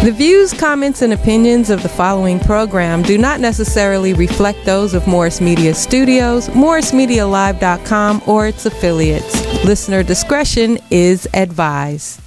The views, comments, and opinions of the following program do not necessarily reflect those of Morris Media Studios, MorrisMediaLive.com, or its affiliates. Listener discretion is advised.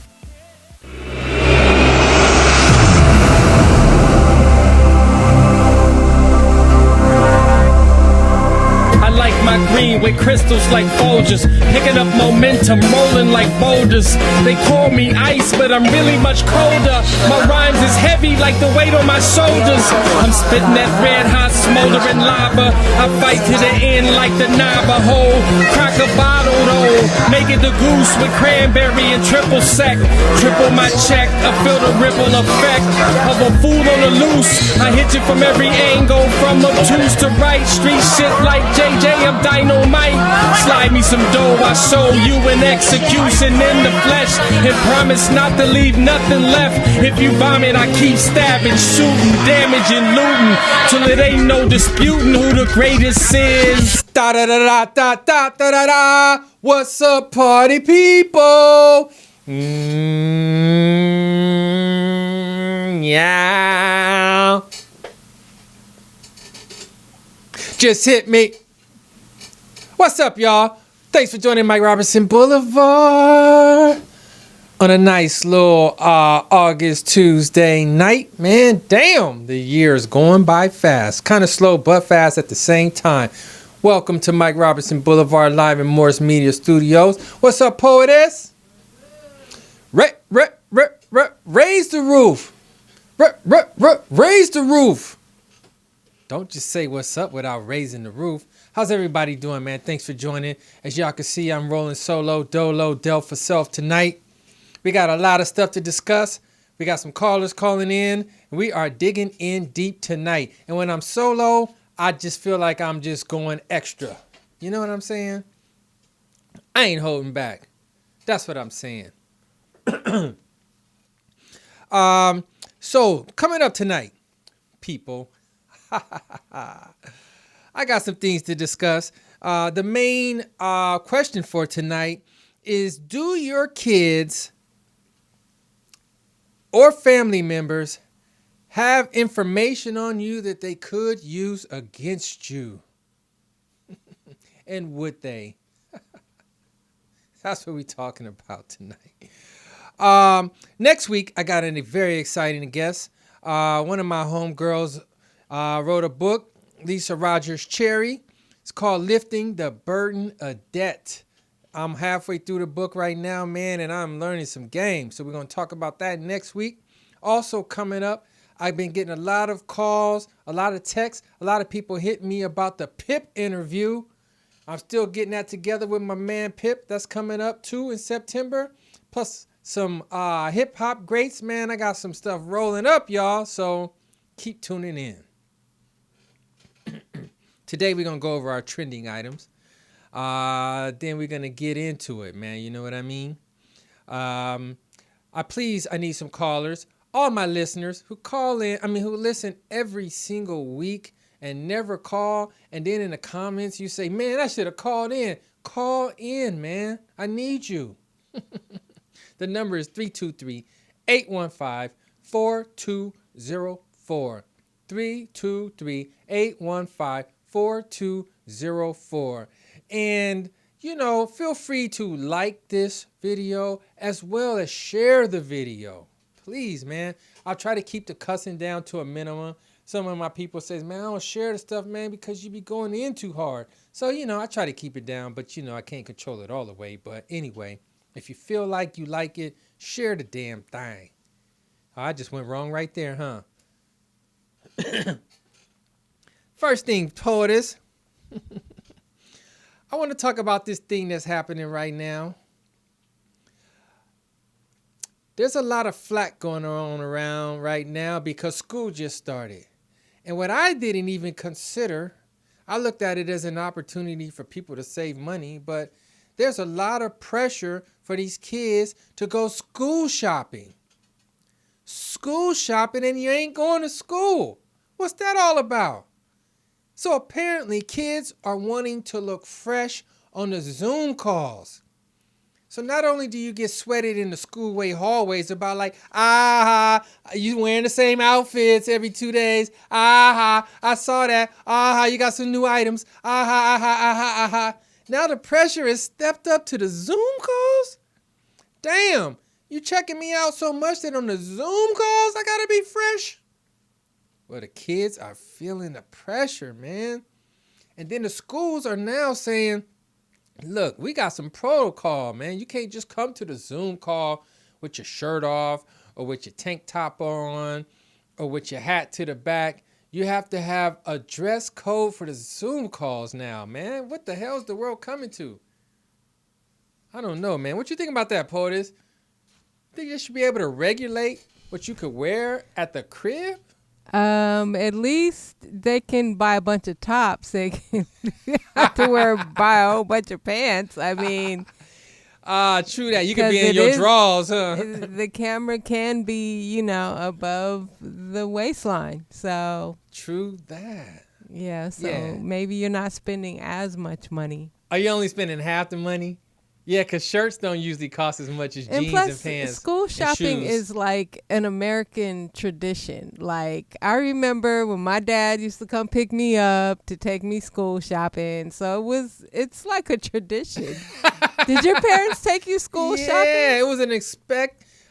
My green with crystals like Folgers, picking up momentum, rolling like boulders. They call me ice, but I'm really much colder. My rhymes is heavy like the weight on my shoulders. I'm spitting that red hot smoldering lava. I fight to the end like the Navajo. Crack a bottle though, make it the goose with cranberry and triple sec. Triple my check, I feel the ripple effect of a fool on the loose. I hit you from every angle, from obtuse to right. Street shit like JJ, I'm dynamite. Slide me some dough, I show you an execution in the flesh, and promise not to leave nothing left. If you vomit, I keep stabbing, shooting, damaging, looting, till it ain't no disputing who the greatest is. Da da da da da da da da da. What's up, party people? Yeah. Just hit me. What's up, y'all? Thanks for joining Mike Robertson Boulevard on a nice little August Tuesday night. Man, damn, the year is going by fast. Kind of slow, but fast at the same time. Welcome to Mike Robertson Boulevard live in Morris Media Studios. What's up, poetess? Raise the roof. Raise the roof. Don't just say what's up without raising the roof. How's everybody doing, man? Thanks for joining. As y'all can see, I'm rolling solo, dolo, del for self tonight. We got a lot of stuff to discuss. We got some callers calling in. We are digging in deep tonight. And when I'm solo, I just feel like I'm just going extra. You know what I'm saying? I ain't holding back. That's what I'm saying. So, coming up tonight, people, I got some things to discuss. The main question for tonight is, do your kids or family members have information on you that they could use against you? And would they? That's what we're talking about tonight. Next week, I got a very exciting guest. One of my homegirls wrote a book, Lisa Rogers Cherry. It's called Lifting the Burden of Debt. I'm halfway through the book right now, man, and I'm learning some game. So we're going to talk about that next week. Also coming up, I've been getting a lot of calls, a lot of texts, a lot of people hit me about the Pip interview. I'm still getting that together with my man Pip. That's coming up too in September. Plus some hip hop greats, man. I got some stuff rolling up, y'all. So keep tuning in. Today we're going to go over our trending items. Then we're going to get into it, man. You know what I mean? I need some callers. All my listeners who call in, who listen every single week and never call. And then in the comments you say, man, I should have called in. Call in, man. I need you. The number is 323-815-4204. 323-815-4204. And, feel free to like this video as well as share the video. Please, man. I'll try to keep the cussing down to a minimum. Some of my people says, man, I don't share the stuff, man, because you be going in too hard. So, I try to keep it down, but, I can't control it all the way. But anyway, if you feel like you like it, share the damn thing. Oh, I just went wrong right there, huh? First thing, poetess. I want to talk about this thing that's happening right now. There's a lot of flack going on around right now because school just started. And what I didn't even consider, I looked at it as an opportunity for people to save money, but there's a lot of pressure for these kids to go school shopping. School shopping and you ain't going to school. What's that all about? So apparently kids are wanting to look fresh on the Zoom calls. So not only do you get sweated in the schoolway hallways about like, you wearing the same outfits every 2 days. I saw that. You got some new items. Now the pressure is stepped up to the Zoom calls. Damn, you checking me out so much that on the Zoom calls I gotta be fresh. Well, the kids are feeling the pressure, man. And then the schools are now saying, look, we got some protocol, man. You can't just come to the Zoom call with your shirt off or with your tank top on or with your hat to the back. You have to have a dress code for the Zoom calls now, man. What the hell is the world coming to? I don't know, man. What you think about that, POTUS? Think you should be able to regulate what you could wear at the crib? At least they can buy a bunch of tops. They can have to buy a whole bunch of pants. I mean, true that. You could be in your drawers, huh? The camera can be, above the waistline. So true that. Yeah. So maybe you're not spending as much money. Are you only spending half the money? Yeah, because shirts don't usually cost as much as jeans and pants. School shopping is like an American tradition. Like, I remember when my dad used to come pick me up to take me school shopping. So it's like a tradition. Did your parents take you school shopping? Yeah, it was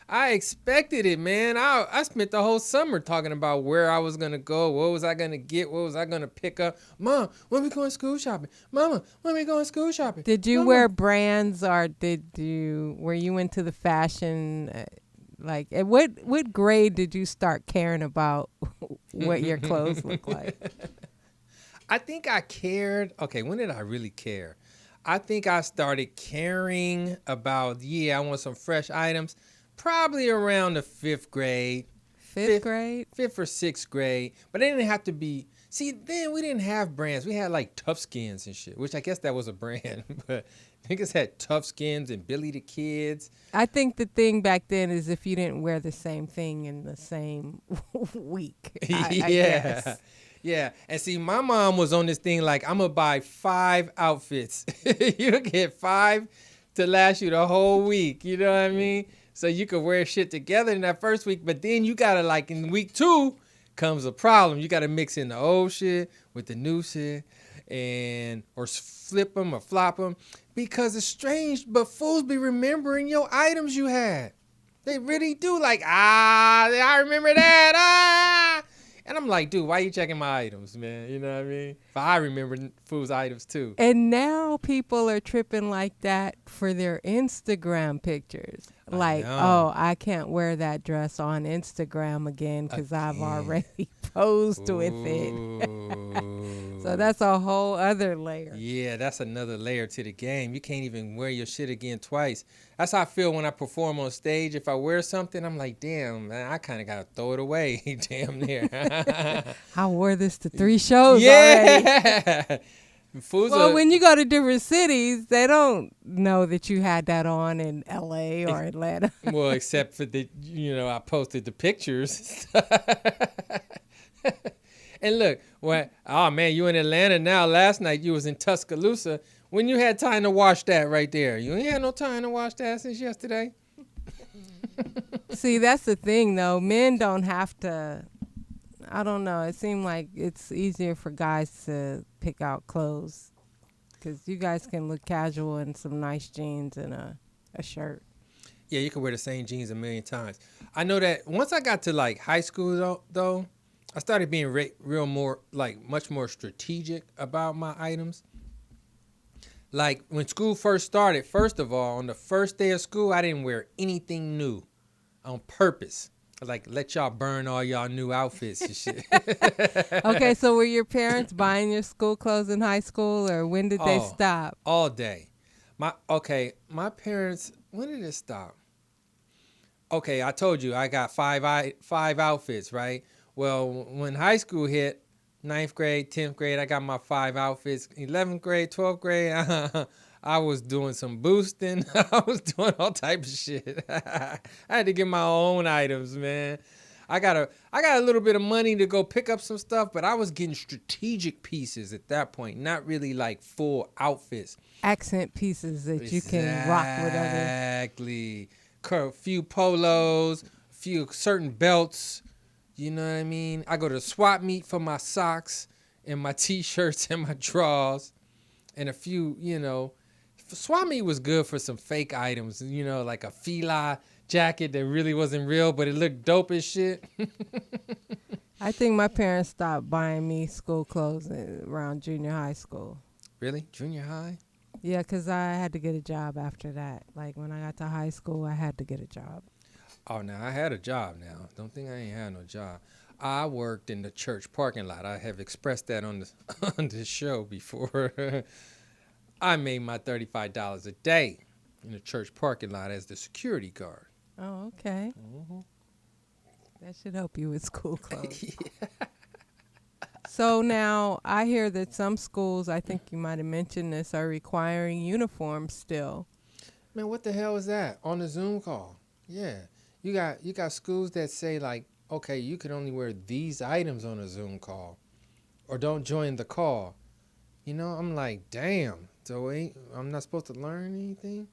I expected it, man. I spent the whole summer talking about where I was going to go. What was I going to get? What was I going to pick up? Mom, when we going school shopping? Mama, when we going school shopping? Did you wear brands or were you into the fashion? Like, at what grade did you start caring about what your clothes look like? I think I cared. Okay, when did I really care? I think I started caring about, I want some fresh items. Probably around the 5th grade. Fifth grade? 5th or 6th grade. But they didn't have to be... See, then we didn't have brands. We had like Tough Skins and shit, which I guess that was a brand. But niggas had Tough Skins and Billy the Kids. I think the thing back then is if you didn't wear the same thing in the same week. I guess. Yeah. And see, my mom was on this thing like, I'm going to buy 5 outfits. You get 5 to last you the whole week. You know what I mean? So you could wear shit together in that first week, but then you gotta, like, in week 2 comes a problem. You gotta mix in the old shit with the new shit, or flip them or flop them, because it's strange, but fools be remembering your items you had. They really do. Like, I remember that. And I'm like, dude, why you checking my items, man? You know what I mean? But I remember fools' items too. And now people are tripping like that for their Instagram pictures. Like, I can't wear that dress on Instagram again because I've already posed with it. So that's a whole other layer. Yeah, that's another layer to the game. You can't even wear your shit again twice. That's how I feel when I perform on stage. If I wear something, I'm like, damn, man, I kind of got to throw it away. Damn near. I wore this to 3 shows already. When you go to different cities, they don't know that you had that on in L.A. or Atlanta. Well, except for I posted the pictures. And look, you in Atlanta now. Last night you was in Tuscaloosa. When you had time to wash that right there? You ain't had no time to wash that since yesterday. See, that's the thing, though. Men don't have to. I don't know. It seemed like it's easier for guys to pick out clothes because you guys can look casual in some nice jeans and a shirt. Yeah, you can wear the same jeans a million times. I know that once I got to like high school though, I started being much more strategic about my items. Like when school first started, first of all, on the first day of school, I didn't wear anything new on purpose. Like, let y'all burn all y'all new outfits and shit. Okay, so were your parents buying your school clothes in high school, or when did they stop? All day. My parents, when did it stop? Okay, I told you I got 5 outfits, right? Well, when high school hit, 9th grade, 10th grade, I got my 5 outfits. 11th grade, 12th grade, I was doing some boosting. I was doing all type of shit. I had to get my own items, man. I got a little bit of money to go pick up some stuff, but I was getting strategic pieces at that point, not really like full outfits. Accent pieces that you can rock with others. Exactly. A few polos, a few certain belts. You know what I mean? I go to the swap meet for my socks and my t-shirts and my drawers and a few, swap meet was good for some fake items, like a Fila jacket that really wasn't real, but it looked dope as shit. I think my parents stopped buying me school clothes around junior high school. Really? Junior high? Yeah, because I had to get a job after that. Like, when I got to high school, I had to get a job. Oh, now I had a job now. Don't think I ain't had no job. I worked in the church parking lot. I have expressed that on the show before. I made my $35 a day in the church parking lot as the security guard. Oh, okay. Mm-hmm. That should help you with school clothes. Yeah. So now I hear that some schools, I think you might have mentioned this, are requiring uniforms still. Man, what the hell is that? On the Zoom call? Yeah. You got schools that say, like, okay, you can only wear these items on a Zoom call or don't join the call. I'm like, damn. So I'm not supposed to learn anything?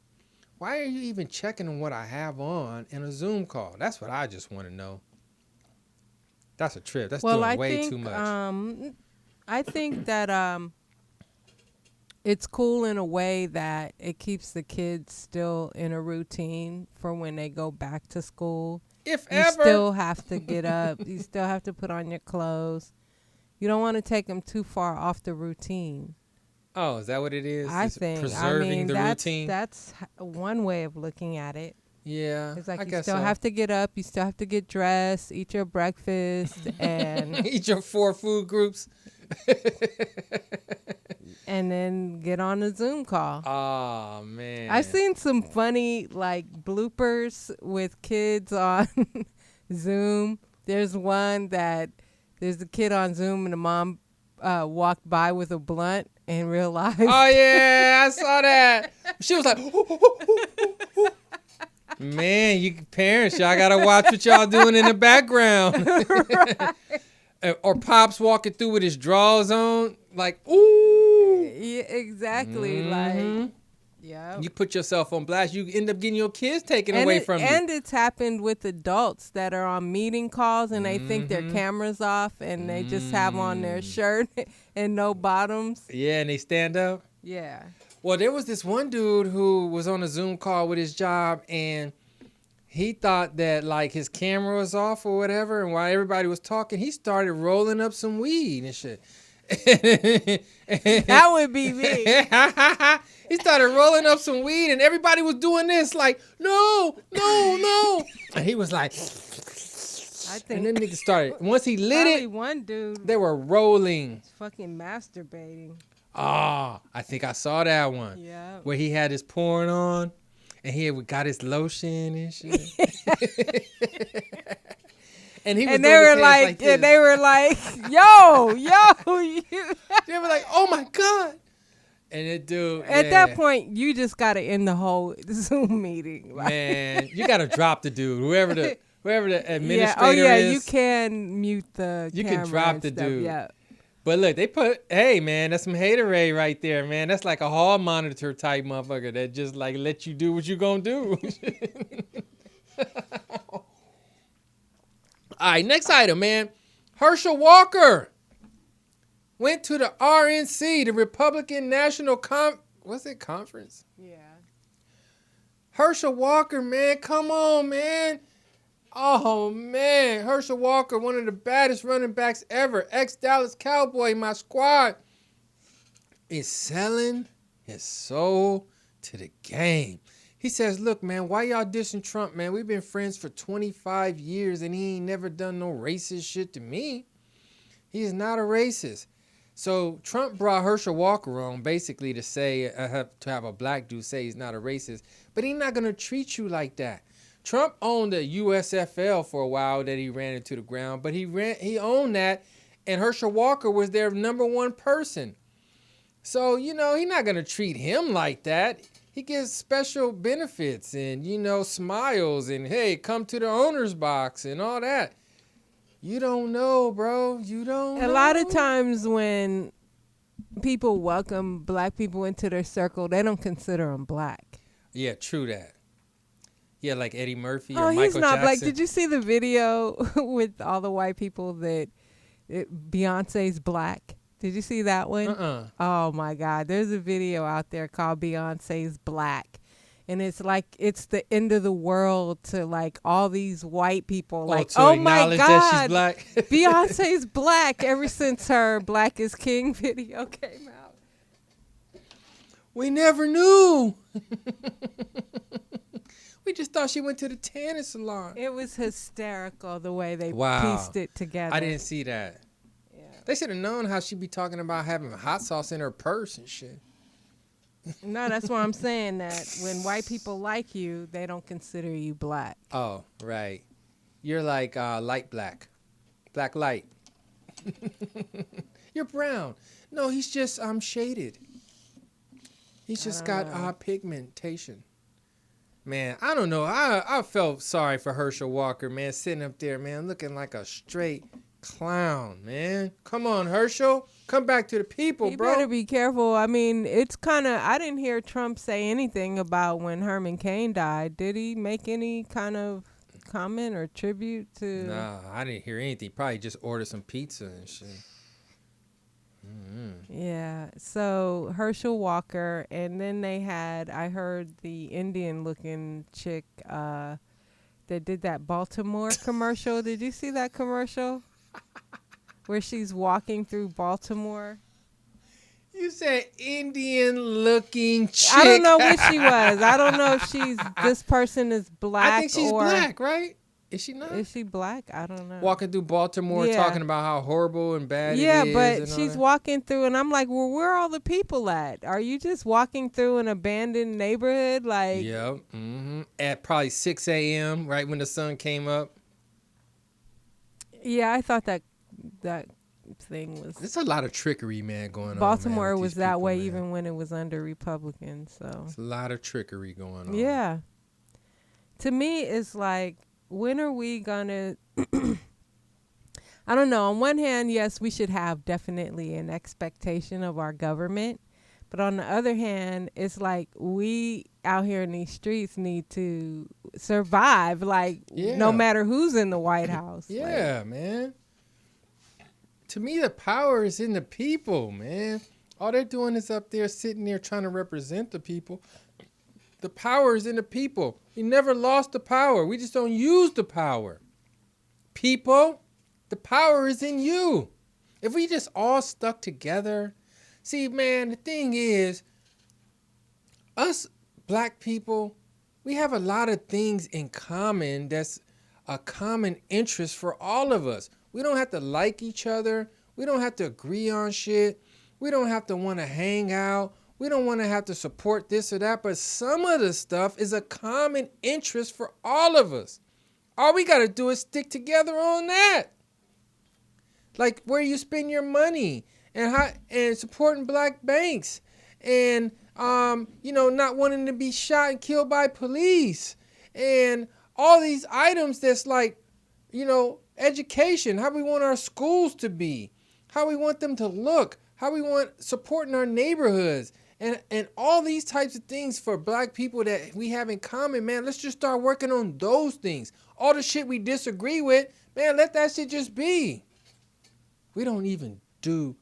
Why are you even checking on what I have on in a Zoom call? That's what I just want to know. That's a trip. That's doing way too much. I think that it's cool in a way that it keeps the kids still in a routine for when they go back to school. If you ever. Still have to get up. You still have to put on your clothes. You don't want to take them too far off the routine. Oh, is that what it is? I think. Preserving the routine? That's one way of looking at it. Yeah, it's like I you guess still have to get up, you still have to get dressed, eat your breakfast, and eat your 4 food groups, and then get on a Zoom call. Oh man, I've seen some funny bloopers with kids on Zoom. There's one that there's a kid on Zoom and the mom walked by with a blunt and realized. Oh yeah, I saw that. She was like. Man, you parents, y'all gotta watch what y'all doing in the background. Right. Or Pops walking through with his drawers on, like, ooh. Yeah, exactly. Mm-hmm. Yeah. You put yourself on blast, you end up getting your kids taken away from you. And it's happened with adults that are on meeting calls and they think their camera's off and they just have on their shirt and no bottoms. Yeah, and they stand up. Yeah. Well, there was this one dude who was on a Zoom call with his job, and he thought that, his camera was off or whatever, and while everybody was talking, he started rolling up some weed and shit. That would be me. He started rolling up some weed, and everybody was doing this, like, no. And he was like... And then niggas started... Once he lit it... one dude... They were rolling. Fucking masturbating. Oh, I think I saw that one. Yeah. Where he had his porn on and he got his lotion and shit. And he was and they were like yo. They were like, oh my God. And it dude. At that point, you just gotta end the whole Zoom meeting. Man, you gotta drop the dude. Whoever the administrator is. You can mute the You camera can drop and the stuff. dude. Yeah. But look, they put, hey, man, that's some haterade right there, man. That's like a hall monitor type motherfucker that just let you do what you gonna do. All right, next item, man. Herschel Walker went to the RNC, the Republican National Conference? Yeah. Herschel Walker, man, come on, man. Oh, man. Herschel Walker, one of the baddest running backs ever. Ex-Dallas Cowboy, my squad, is selling his soul to the game. He says, look, man, why y'all dissing Trump, man? We've been friends for 25 years, and he ain't never done no racist shit to me. He is not a racist. So Trump brought Herschel Walker on basically to say, to have a black dude say he's not a racist, but he's not going to treat you like that. Trump owned the USFL for a while that he ran into the ground, but he owned that, and Herschel Walker was their number one person. So, he's not going to treat him like that. He gets special benefits and, smiles and, hey, come to the owner's box and all that. You don't know, bro. You don't know. A lot of times when people welcome black people into their circle, they don't consider them black. Yeah, true that. Yeah, like Eddie Murphy Oh, or Michael he's not Jackson. black. Did you see the video with all the white people that Beyonce's black? Did you see that one? Oh, my God. There's a video out there called Beyonce's Black. And it's like it's the end of the world to like all these white people. Like, oh my God, that she's black. Beyonce's black ever since her Black is King video came out. We never knew. We just thought she went to the tanning salon. It was hysterical the way they pieced it together. I didn't see that. Yeah. They should have known how she'd be talking about having hot sauce in her purse and shit. No, that's why I'm saying that when white people like you, they don't consider you black. Oh, right. You're like light black. Black light. You're brown. No, he's just shaded. He's just got pigmentation. Man, I don't know. I felt sorry for Herschel Walker, man, sitting up there, man, looking like a straight clown, man. Come on, Herschel. Come back to the people, bro. You better be careful. I mean, it's kind of, I didn't hear Trump say anything about when Herman Cain died. Did he make any kind of comment or tribute to? Nah, I didn't hear anything. Probably just ordered some pizza and shit. Mm-hmm. Yeah. So Herschel Walker, and then they had, I heard the Indian-looking chick that did that Baltimore commercial. Did you see that commercial? Where she's walking through Baltimore. You said Indian-looking chick. I don't know what she was. I don't know if this person is black. I think she's black, right? Is she not? Is she black? I don't know. Walking through Baltimore, talking about how horrible and bad it is. Yeah, but she's walking through, and I'm like, well, where are all the people at? Are you just walking through an abandoned neighborhood? Like, yep. Mm-hmm. At probably 6 a.m., right when the sun came up. Yeah, I thought that thing was. There's a lot of trickery, man, going on. Baltimore was that way even when it was under Republicans. So it's a lot of trickery going on. Yeah. To me, it's like, when are we gonna? I don't know. On one hand, yes, we should have definitely an expectation of our government, but on the other hand, it's like we out here in these streets need to survive. Like, no matter who's in the White House. Yeah, like, man. To me, the power is in the people, man. All they're doing is up there sitting there trying to represent the people. The power is in the people. We never lost the power. We just don't use the power. People, the power is in you. If we just all stuck together. See, man, the thing is, us black people, we have a lot of things in common that's a common interest for all of us. We don't have to like each other. We don't have to agree on shit. We don't have to want to hang out. We don't want to have to support this or that. But some of the stuff is a common interest for all of us. All we got to do is stick together on that. Like where you spend your money and supporting black banks and, not wanting to be shot and killed by police and all these items that's like, education, how we want our schools to be, how we want them to look, how we want supporting our neighborhoods, and all these types of things for black people that we have in common, man. Let's just start working on those things. All the shit we disagree with, man, let that shit just be. We don't even do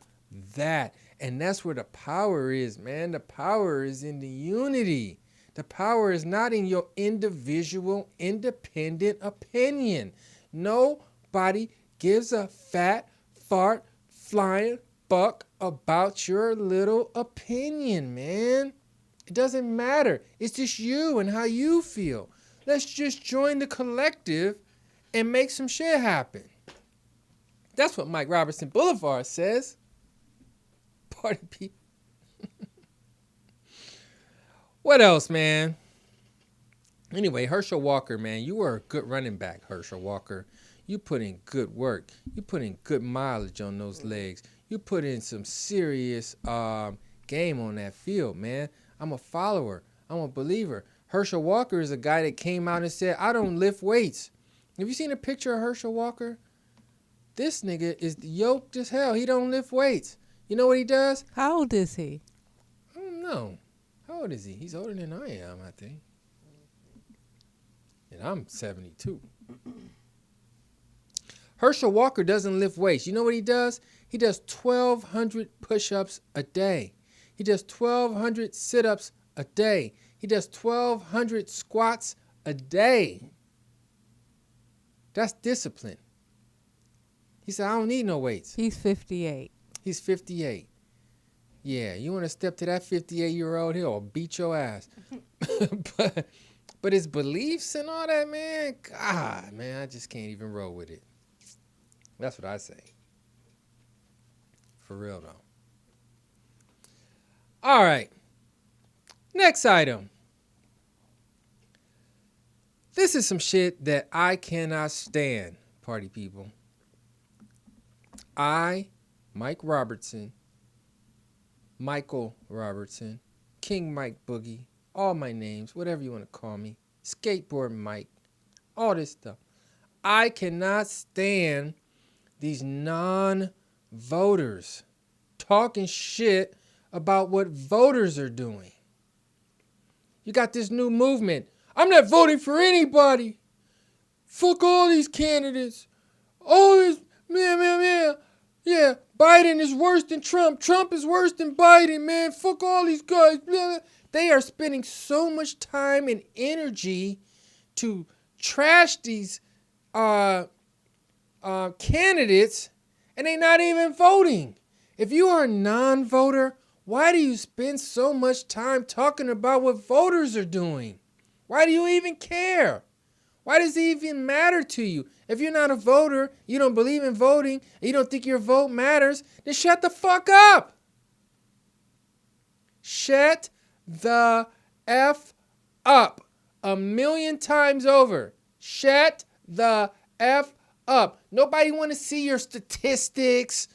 that. And that's where the power is, man. The power is in the unity. The power is not in your individual, independent opinion. Nobody gives a fat, fart, flying fuck about your little opinion, man. It doesn't matter. It's just you and how you feel. Let's just join the collective and make some shit happen. That's what Mike Robertson Boulevard says. Party people. What else, man? Anyway, Herschel Walker, man, you were a good running back, Herschel Walker. You put in good work. You put in good mileage on those legs. You put in some serious game on that field, man. I'm a follower. I'm a believer. Herschel Walker is a guy that came out and said, I don't lift weights. Have you seen a picture of Herschel Walker? this nigga is yoked as hell. He don't lift weights. You know what he does? How old is he? I don't know. How old is he? He's older than I am, I think. And I'm 72. Herschel Walker doesn't lift weights. You know what he does? He does 1,200 push-ups a day. He does 1,200 sit-ups a day. He does 1,200 squats a day. That's discipline. He said, I don't need no weights. He's 58. He's 58. Yeah, you want to step to that 58-year-old, he'll beat your ass. but his beliefs and all that, man, God, man, I just can't even roll with it. That's what I say. For real, though. All right. Next item. This is some shit that I cannot stand, party people. Mike Robertson, Michael Robertson, King Mike Boogie, all my names, whatever you want to call me, Skateboard Mike, all this stuff. I cannot stand these non-voters talking shit about what voters are doing. You got this new movement. I'm not voting for anybody. Fuck all these candidates. All this, man. Yeah, Biden is worse than Trump. Trump is worse than Biden, man. Fuck all these guys. They are spending so much time and energy to trash these candidates, and they not even voting. If you are a non-voter, why do you spend so much time talking about what voters are doing? Why do you even care? Why does it even matter to you? If you're not a voter, you don't believe in voting, and you don't think your vote matters, then shut the fuck up. Shut the F up. 1,000,000 times over. Shut the F up. Nobody want to see your statistics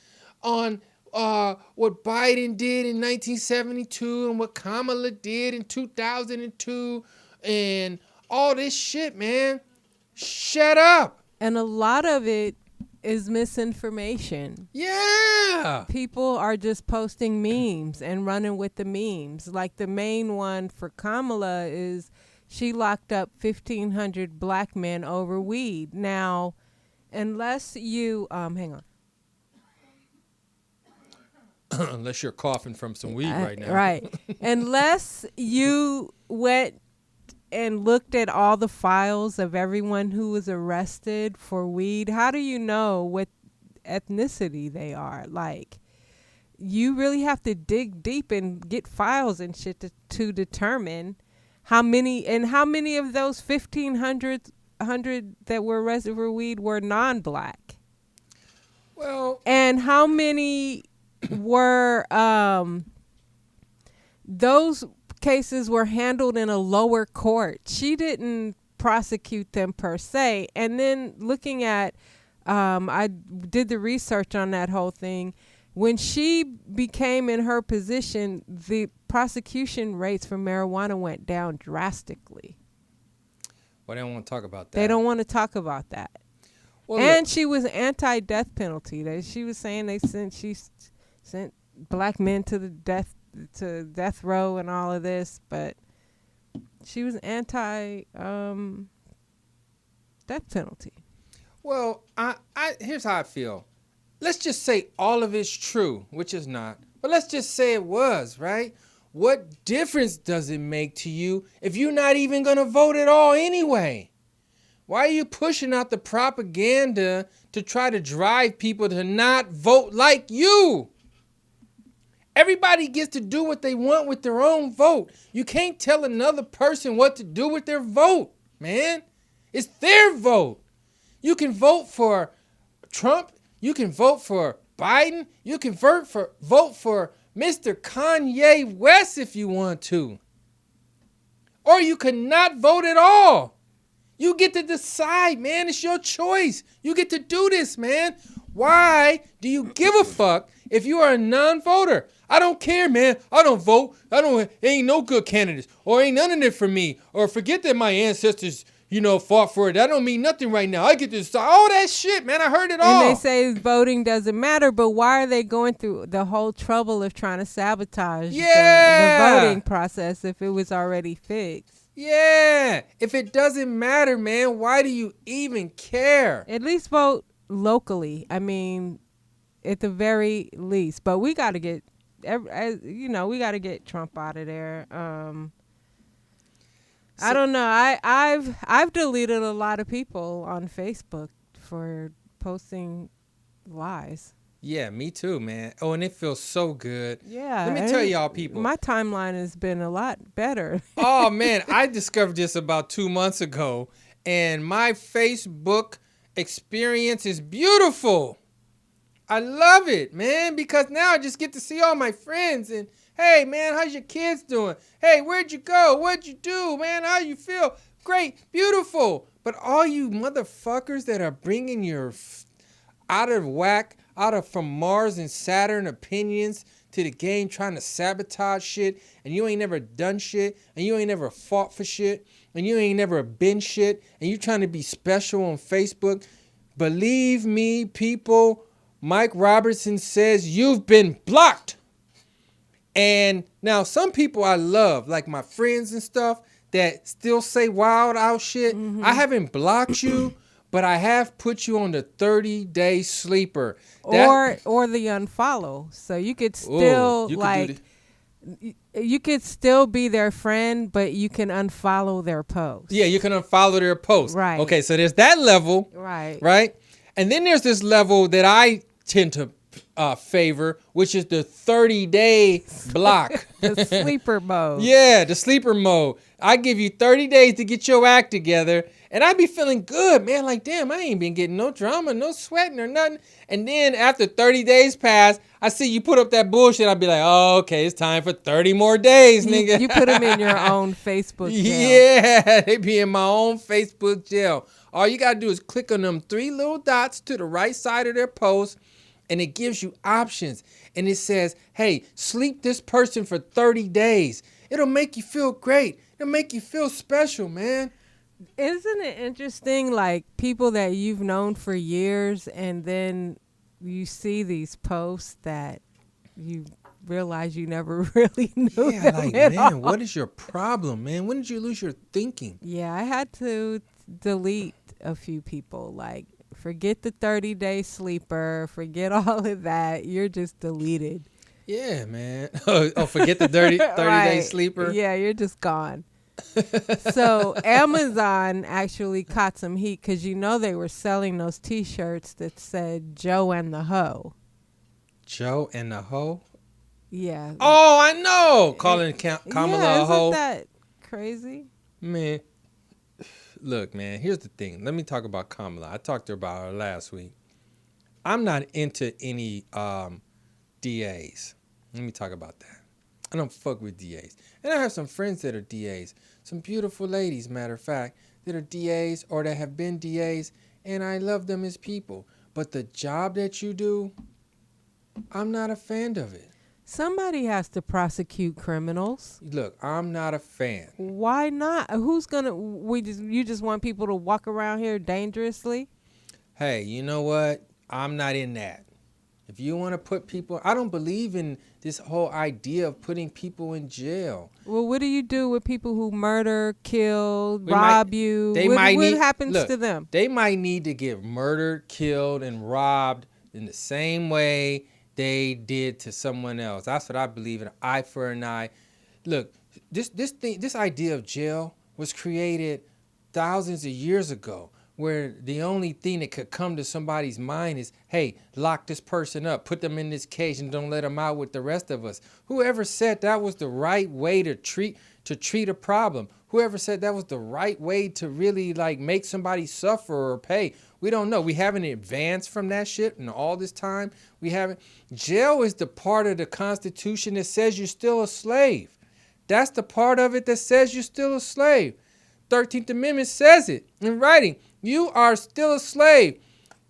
on what Biden did in 1972 and what Kamala did in 2002 and all this shit, man. Shut up. And a lot of it is misinformation. Yeah. People are just posting memes and running with the memes. Like the main one for Kamala is she locked up 1,500 black men over weed. Now, unless you, hang on. Unless you're coughing from some weed right now. Right. Unless you went and looked at all the files of everyone who was arrested for weed, how do you know what ethnicity they are? Like, you really have to dig deep and get files and shit to determine how many of those 1,500 that were arrested for weed were non-black. Well, and how many were those cases were handled in a lower court. She didn't prosecute them per se. And then looking at, I did the research on that whole thing. When she became in her position, the prosecution rates for marijuana went down drastically. Well, they don't want to talk about that. They don't want to talk about that. Well, and look, she was anti-death penalty. She was saying she sent black men to death row and all of this, but she was anti death penalty. Well, I here's how I feel. Let's just say all of it's true, which is not. But let's just say it was, right? What difference does it make to you if you're not even going to vote at all anyway? Why are you pushing out the propaganda to try to drive people to not vote like you? Everybody gets to do what they want with their own vote. You can't tell another person what to do with their vote, man. It's their vote. You can vote for Trump. You can vote for Biden. You can vote for Mr. Kanye West if you want to. Or you can not vote at all. You get to decide, man. It's your choice. You get to do this, man. Why do you give a fuck if you are a non-voter? I don't care, man. I don't vote. Ain't no good candidates. Or ain't none of it for me. Or forget that my ancestors fought for it. That don't mean nothing right now. I get this. All that shit, man. I heard it all. And they say voting doesn't matter, but why are they going through the whole trouble of trying to sabotage the voting process if it was already fixed? Yeah. If it doesn't matter, man, why do you even care? At least vote locally. I mean, at the very least. But we got to get, we got to get Trump out of there. I don't know. I've deleted a lot of people on Facebook for posting lies. Yeah, me too, man. Oh, and it feels so good. Yeah. Let me tell y'all, people. My timeline has been a lot better. Oh, man. I discovered this about 2 months ago, and my Facebook experience is beautiful. I love it, man, because now I just get to see all my friends and, hey, man, how's your kids doing? Hey, where'd you go? What'd you do, man? How you feel? Great, beautiful. But all you motherfuckers that are bringing your out of whack, from Mars and Saturn opinions to the game, trying to sabotage shit, and you ain't never done shit, and you ain't never fought for shit, and you ain't never been shit, and you trying to be special on Facebook. Believe me, people, Mike Robertson says you've been blocked. And now some people I love, like my friends and stuff, that still say wild out shit. Mm-hmm. I haven't blocked you, but I have put you on the 30-day sleeper. Or the unfollow. So you could still you could still be their friend, but you can unfollow their post. Yeah, you can unfollow their post. Right. Okay, so there's that level. Right. Right? And then there's this level that I tend to favor, which is the 30-day block. The sleeper mode. Yeah, the sleeper mode. I give you 30 days to get your act together, and I be feeling good, man. Like, damn, I ain't been getting no drama, no sweating or nothing. And then after 30 days pass, I see you put up that bullshit. I'll be like, oh, okay, it's time for 30 more days, nigga. You put them in your own Facebook jail. Yeah, they be in my own Facebook jail. All you got to do is click on them 3 little dots to the right side of their post, and it gives you options. And it says, hey, sleep this person for 30 days. It'll make you feel great. It'll make you feel special, man. Isn't it interesting, like, people that you've known for years, and then you see these posts that you realize you never really knew them like, at man, all. what is your problem, man? When did you lose your thinking? Yeah, I had to delete a few people, like, forget the 30-day sleeper. Forget all of that. You're just deleted. Yeah, man. Oh, forget the 30-day right. sleeper? Yeah, you're just gone. So Amazon actually caught some heat because they were selling those T-shirts that said Joe and the Hoe. Joe and the Hoe? Yeah. Oh, I know. Calling Kamala a hoe. Isn't that crazy? Man. Look, man, here's the thing. Let me talk about Kamala. I talked to her about her last week. I'm not into any DAs. Let me talk about that. I don't fuck with DAs. And I have some friends that are DAs. Some beautiful ladies, matter of fact, that are DAs or that have been DAs. And I love them as people. But the job that you do, I'm not a fan of it. Somebody has to prosecute criminals. Look, I'm not a fan. Why not? Who's gonna? You just want people to walk around here dangerously? Hey, you know what? I'm not in that. If you want to put people, I don't believe in this whole idea of putting people in jail. Well, what do you do with people who murder, kill, rob you? What happens to them? They might need to get murdered, killed, and robbed in the same way they did to someone else. That's what I believe in. Eye for an eye. Look, this idea of jail was created thousands of years ago, where the only thing that could come to somebody's mind is, hey, lock this person up, put them in this cage, and don't let them out with the rest of us. Whoever said that was the right way to treat a problem? Whoever said that was the right way to really make somebody suffer or pay? We don't know. We haven't advanced from that shit in all this time. We haven't. Jail is the part of the Constitution that says you're still a slave. That's the part of it that says you're still a slave. 13th Amendment says it in writing. You are still a slave.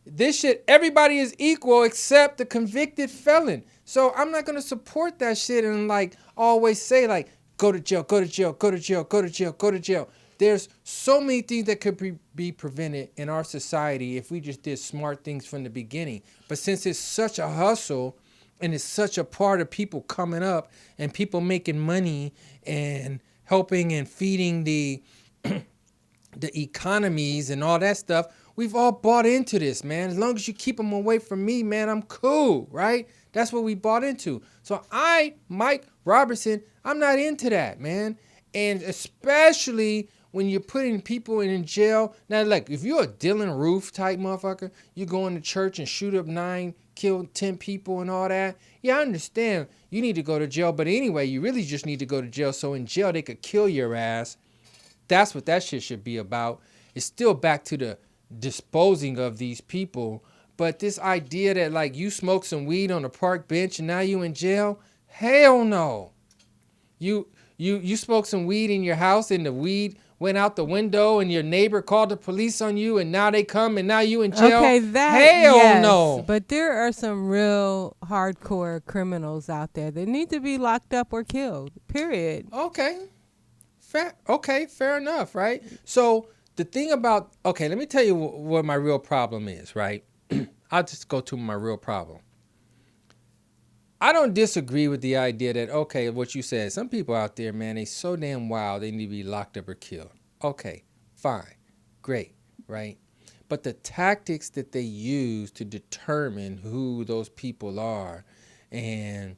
This shit, everybody is equal except the convicted felon. So I'm not going to support that shit and always say go to jail, go to jail, go to jail, go to jail, go to jail. There's so many things that could be prevented in our society if we just did smart things from the beginning. But since it's such a hustle and it's such a part of people coming up and people making money and helping and feeding the economies and all that stuff, we've all bought into this, man. As long as you keep them away from me, man, I'm cool, right? That's what we bought into. So Mike Robertson, I'm not into that, man. And especially when you're putting people in jail. Now, like, if you're a Dylan Roof type motherfucker, you go into church and shoot up 9, kill 10 people and all that. Yeah, I understand. You need to go to jail. But anyway, you really just need to go to jail so in jail they could kill your ass. That's what that shit should be about. It's still back to the disposing of these people. But this idea that, like, you smoke some weed on a park bench and now you in jail? Hell no. You smoked some weed in your house and the weed went out the window and your neighbor called the police on you and now they come and now you in jail? Okay, that, hell yes, no. But there are some real hardcore criminals out there that need to be locked up or killed, period. Okay, fair enough, right? So the thing about, okay, let me tell you what my real problem is, right? I'll just go to my real problem. I don't disagree with the idea that, okay, what you said, some people out there, man, they so damn wild, they need to be locked up or killed. Okay, fine, great, right? But the tactics that they use to determine who those people are and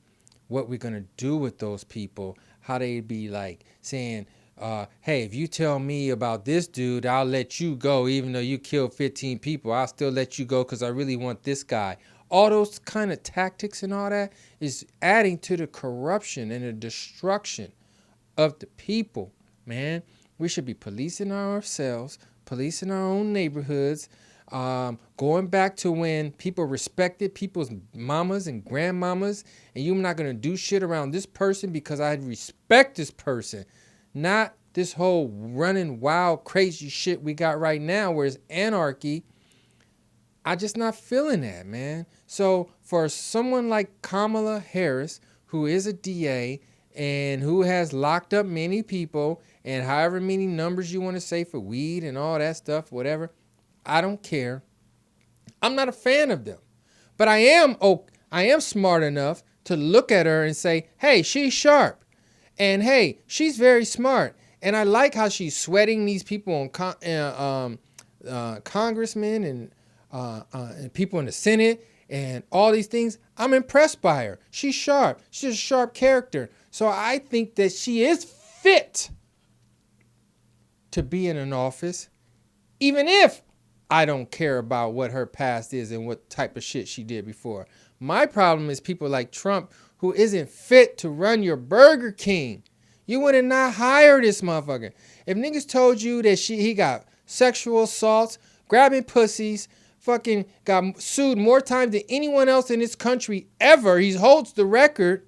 what we're going to do with those people, how they be like saying, hey, if you tell me about this dude, I'll let you go. Even though you killed 15 people, I'll still let you go because I really want this guy. All those kind of tactics and all that is adding to the corruption and the destruction of the people, man. We should be policing ourselves, policing our own neighborhoods, going back to when people respected people's mamas and grandmamas, and you're not going to do shit around this person because I respect this person. Not this whole running wild, crazy shit we got right now where it's anarchy. I just not feeling that, man. So for someone like Kamala Harris, who is a DA and who has locked up many people and however many numbers you want to say for weed and all that stuff, whatever, I don't care. I'm not a fan of them. But I am smart enough to look at her and say, hey, she's sharp. And hey, she's very smart. And I like how she's sweating these people on congressmen and people in the Senate and all these things. I'm impressed by her. She's sharp. She's a sharp character. So I think that she is fit to be in an office, even if I don't care about what her past is and what type of shit she did before. My problem is people like Trump who isn't fit to run your Burger King. You would have not hired this motherfucker. If niggas told you that he got sexual assaults, grabbing pussies, fucking got sued more times than anyone else in this country ever. He holds the record,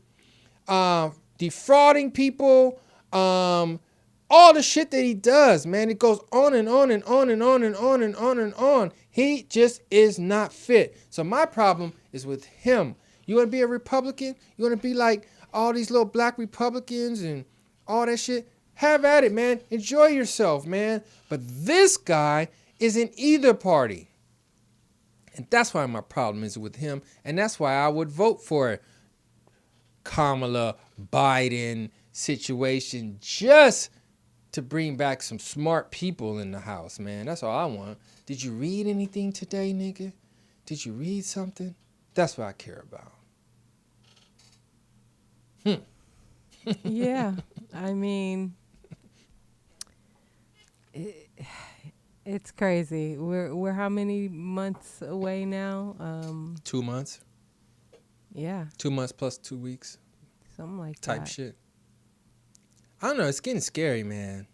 defrauding people, all the shit that he does, man. It goes on and on and on and on and on and on and on. He just is not fit. So my problem is with him. You want to be a Republican? You want to be like all these little black Republicans and all that shit? Have at it, man. Enjoy yourself, man. But this guy is in either party. And that's why my problem is with him. And that's why I would vote for Kamala Biden situation just to bring back some smart people in the house, man. That's all I want. Did you read anything today, nigga? Did you read something? That's what I care about. Yeah, I mean, it's crazy. We're how many months away now? 2 months. Yeah. 2 months plus 2 weeks. Something like Type that. shit. I don't know. It's getting scary, man.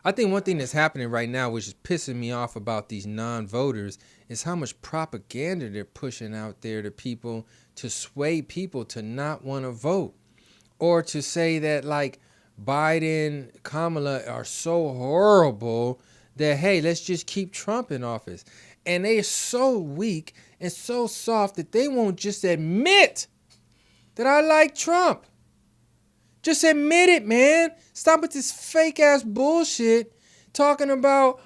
I think one thing that's happening right now, which is pissing me off about these non-voters, is how much propaganda they're pushing out there to people to sway people to not want to vote. Or to say that, like, Biden, Kamala are so horrible that, hey, let's just keep Trump in office. And they are so weak and so soft that they won't just admit that I like Trump. Just admit it, man. Stop with this fake ass bullshit talking about,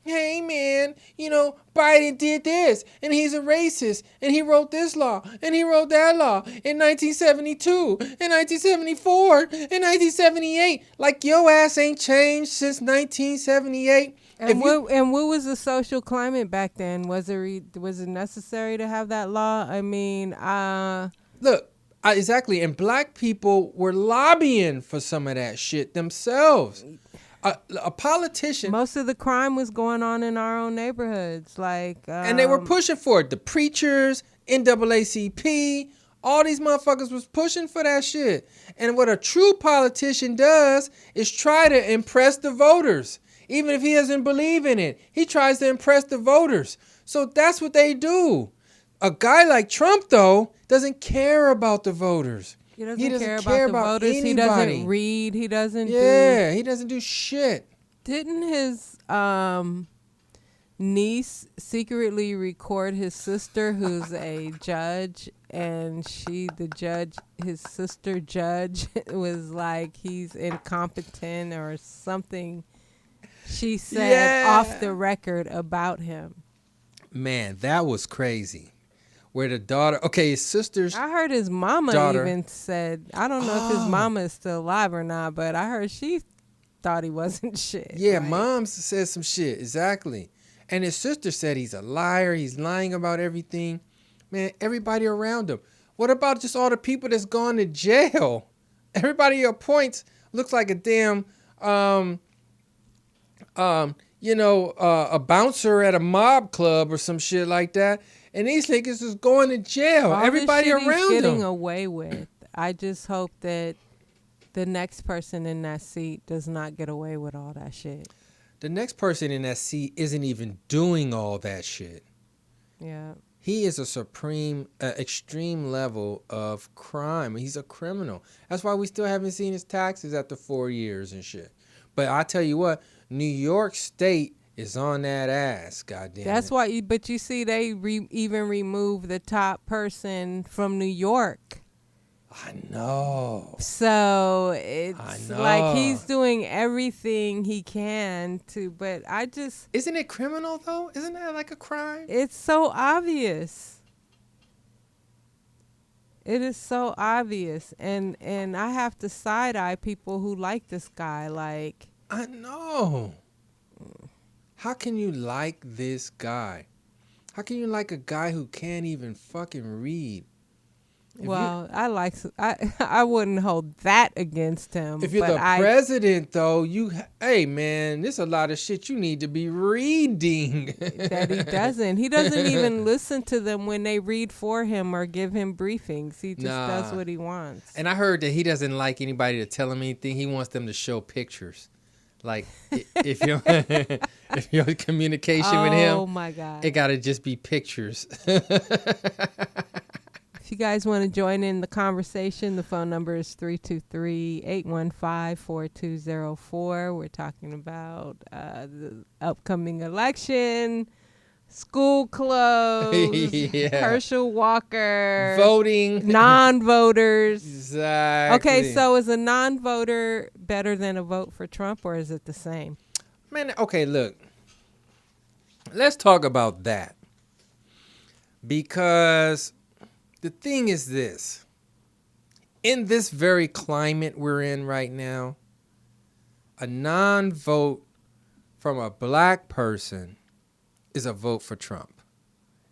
hey man, Biden did this and he's a racist and he wrote this law and he wrote that law in 1972, in 1974, in 1978. Like your ass ain't changed since 1978. And what was the social climate back then? Was it necessary to have that law? I mean, look, exactly. And black people were lobbying for some of that shit themselves. A politician. Most of the crime was going on in our own neighborhoods, and they were pushing for it. The preachers, NAACP, all these motherfuckers was pushing for that shit. And what a true politician does is try to impress the voters. Even if he doesn't believe in it, he tries to impress the voters. So that's what they do. A guy like Trump, though, doesn't care about the voters. He doesn't care about the voters. Anybody. He doesn't read. He doesn't he doesn't do shit. Didn't his niece secretly record his sister, who's a judge, and his sister judge, was like he's incompetent or something she said off the record about him? Man, that was crazy. Where the daughter, his sister's I heard his mama daughter. even said, I don't know if his mama is still alive or not, but I heard she thought he wasn't shit. Yeah, right? Mom said some shit, exactly. And his sister said he's a liar, he's lying about everything. Man, everybody around him. What about just all the people that's gone to jail? Everybody he appoints looks like a damn, a bouncer at a mob club or some shit like that. And these niggas is going to jail. All Everybody this shit around he's getting him. away with. I just hope that the next person in that seat does not get away with all that shit. The next person in that seat isn't even doing all that shit. Yeah. He is a supreme, extreme level of crime. He's a criminal. That's why we still haven't seen his taxes after 4 years and shit. But I tell you what, New York State is on that ass, goddamn. That's why, but you see, they even removed the top person from New York. I know. So it's like he's doing everything he can to, but I just... Isn't it criminal, though? Isn't that like a crime? It's so obvious. It is so obvious. And I have to side-eye people who like this guy, like... I know. How can you like this guy? How can you like a guy who can't even fucking read? I wouldn't hold that against him. If you're the president, though, hey man, there's a lot of shit you need to be reading. That he doesn't. He doesn't even listen to them when they read for him or give him briefings. He just does what he wants. And I heard that he doesn't like anybody to tell him anything. He wants them to show pictures. Like if you're if you're in communication with him, oh my God, it gotta just be pictures. If you guys want to join in the conversation, the phone number is 323-815-4204. We're talking about the upcoming election, school closed, Herschel Walker, voting, non-voters. Exactly. Okay, so is a non-voter better than a vote for Trump, or is it the same? Man, okay, look. Let's talk about that. Because the thing is this. In this very climate we're in right now, a non-vote from a black person is a vote for Trump.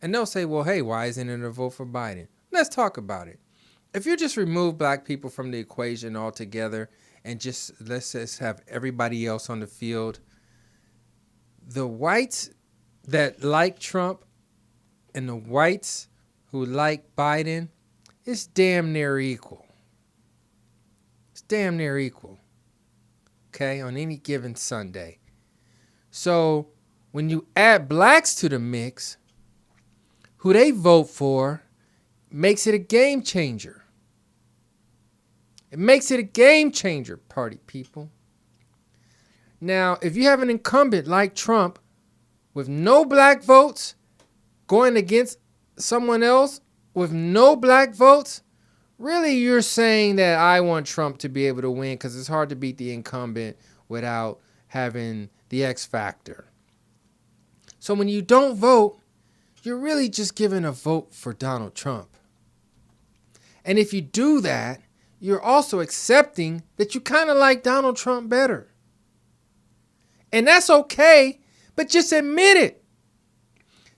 And they'll say, well, hey, why isn't it a vote for Biden? Let's talk about it. If you just remove black people from the equation altogether and let's just have everybody else on the field, the whites that like Trump and the whites who like Biden, it's damn near equal. It's damn near equal. Okay, on any given Sunday. So when you add blacks to the mix, who they vote for makes it a game changer. It makes it a game changer, party people. Now, if you have an incumbent like Trump with no black votes going against someone else with no black votes really you're saying that I want Trump to be able to win because it's hard to beat the incumbent without having the X factor. So when you don't vote, you're really just giving a vote for Donald Trump. And if you do that, you're also accepting that you kind of like Donald Trump better. And that's okay, but just admit it.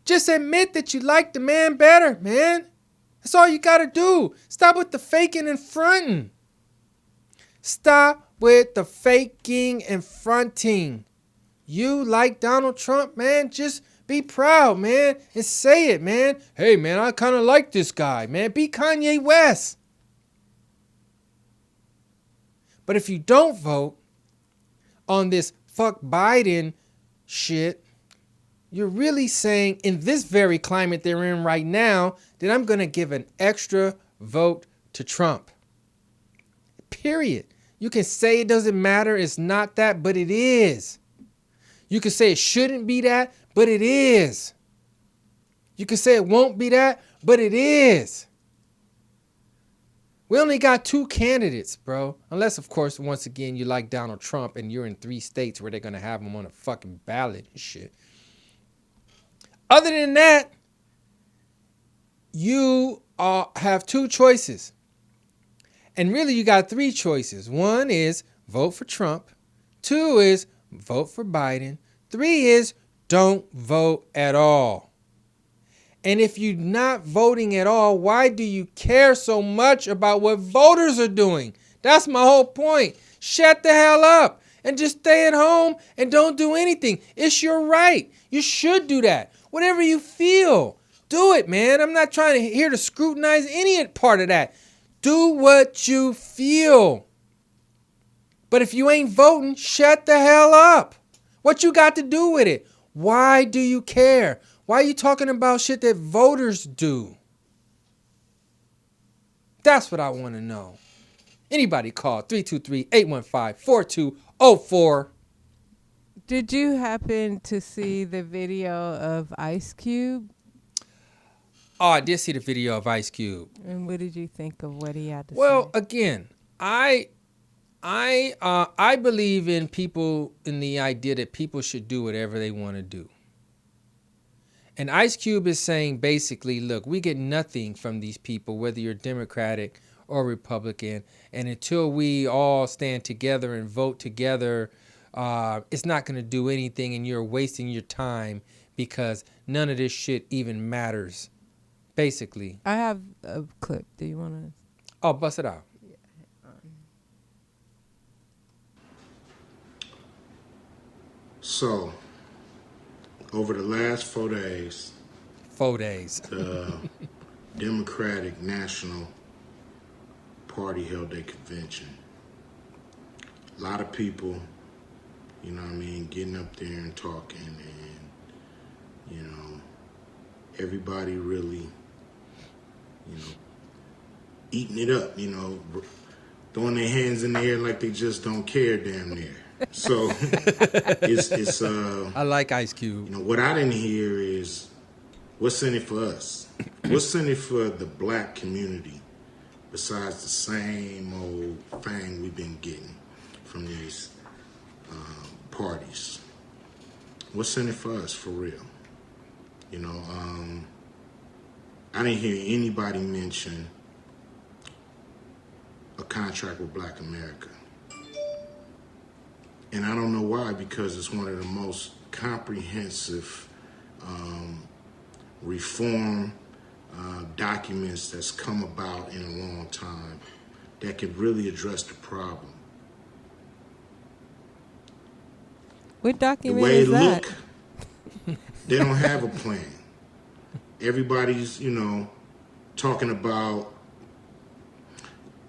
Just admit that you like the man better, man. That's all you got to do. Stop with the faking and fronting. Stop with the faking and fronting. You like Donald Trump, man. Just be proud, man, and say it, man. Hey, man, I kind of like this guy, man. Be Kanye West. But if you don't vote on this fuck Biden shit, you're really saying in this very climate they're in right now that I'm going to give an extra vote to Trump. Period. You can say it doesn't matter. It's not that, but it is. You can say it shouldn't be that, but it is. You can say it won't be that, but it is. We only got 2 candidates, bro. Unless, of course, once again, you like Donald Trump and you're in 3 states where they're going to have him on a fucking ballot and shit. Other than that, you have 2 choices. And really, you got 3 choices. 1 is vote for Trump. 2 is vote for Biden. 3 is don't vote at all. And if you're not voting at all, why do you care so much about what voters are doing? That's my whole point. Shut the hell up and just stay at home and don't do anything. It's your right. You should do that. Whatever you feel, do it, man. I'm not trying to here to scrutinize any part of that. Do what you feel. But if you ain't voting, shut the hell up. What you got to do with it? Why do you care? Why are you talking about shit that voters do? That's what I want to know. Anybody call 323-815-4204. Did you happen to see the video of Ice Cube? Oh, I did see the video of Ice Cube. And what did you think of what he had to say? Well, again, I believe in people, in the idea that people should do whatever they want to do. And Ice Cube is saying basically, look, we get nothing from these people, whether you're Democratic or Republican. And until we all stand together and vote together, it's not going to do anything. And you're wasting your time because none of this shit even matters, basically. I have a clip. Do you want to? Oh, bust it out. So, over the last 4 days, 4 days, the Democratic National Party held a convention. A lot of people, you know what I mean, getting up there and talking, and, you know, everybody really, you know, eating it up, you know, throwing their hands in the air like they just don't care damn near. So it's I like Ice Cube. You know, what I didn't hear is what's in it for us? What's in it for the black community besides the same old thing we've been getting from these parties? What's in it for us, for real? You know, I didn't hear anybody mention a contract with Black America. And I don't know why, because it's one of the most comprehensive reform documents that's come about in a long time that could really address the problem. What document the way is it that? look, they don't have a plan. Everybody's, you know, talking about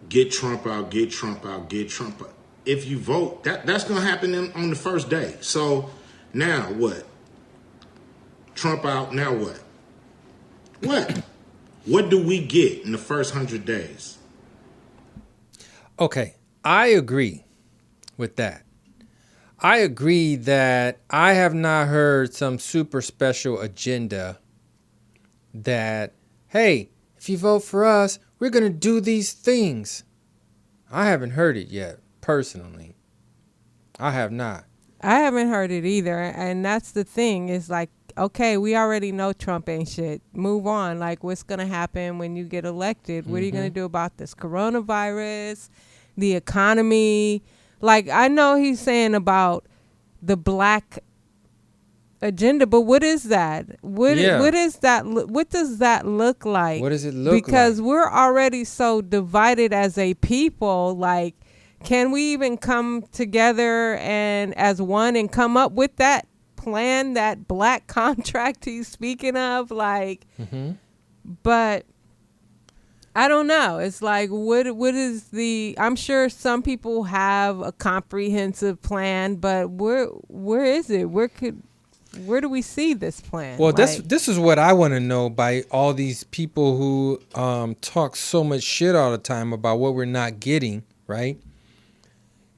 get Trump out, get Trump out, get Trump out. If you vote, that's going to happen on the first day. So now what? Trump out, now what? What? What do we get in the first 100 days? Okay, I agree with that. I agree that I have not heard some super special agenda that, hey, if you vote for us, We're going to do these things. I haven't heard it yet, personally. I have not. I haven't heard it either. And that's the thing is like, okay, we already know Trump ain't shit. Move on. Like, what's going to happen when you get elected? What are you going to do about this coronavirus, the economy? Like, I know he's saying about the black agenda, but what is that? What is that? What does that look like? What does it look like? Because we're already so divided as a people. Like, can we even come together and as one and come up with that plan, that black contract he's speaking of? Like, but I don't know. It's like, what is the, I'm sure some people have a comprehensive plan, but where is it? Where do we see this plan? Well, like, this is what I want to know by all these people who talk so much shit all the time about what we're not getting, right?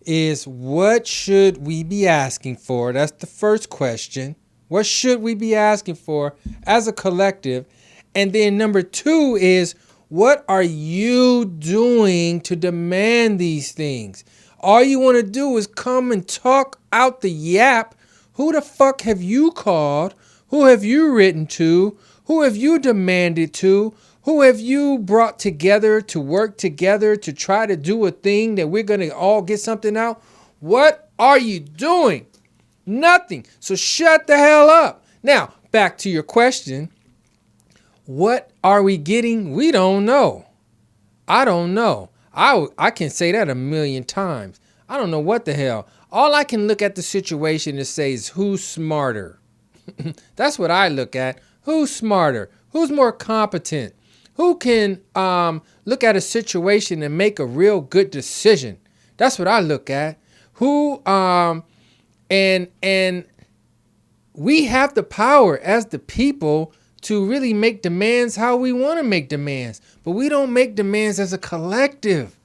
Is what should we be asking for? That's the first question. What should we be asking for as a collective? And then number two is, what are you doing to demand these things? All you want to do is come and talk out the yap. Who the fuck have you called? Who have you written to? Who have you demanded to? Who have you brought together to work together to try to do a thing that we're going to all get something out? What are you doing? Nothing. So shut the hell up. Now, back to your question. What are we getting? We don't know. I don't know. I can say that a million times. I don't know what the hell. All I can look at the situation and say is who's smarter. That's what I look at. Who's smarter? Who's more competent? Who can look at a situation and make a real good decision? That's what I look at. Who and we have the power as the people to really make demands how we want to make demands. But we don't make demands as a collective.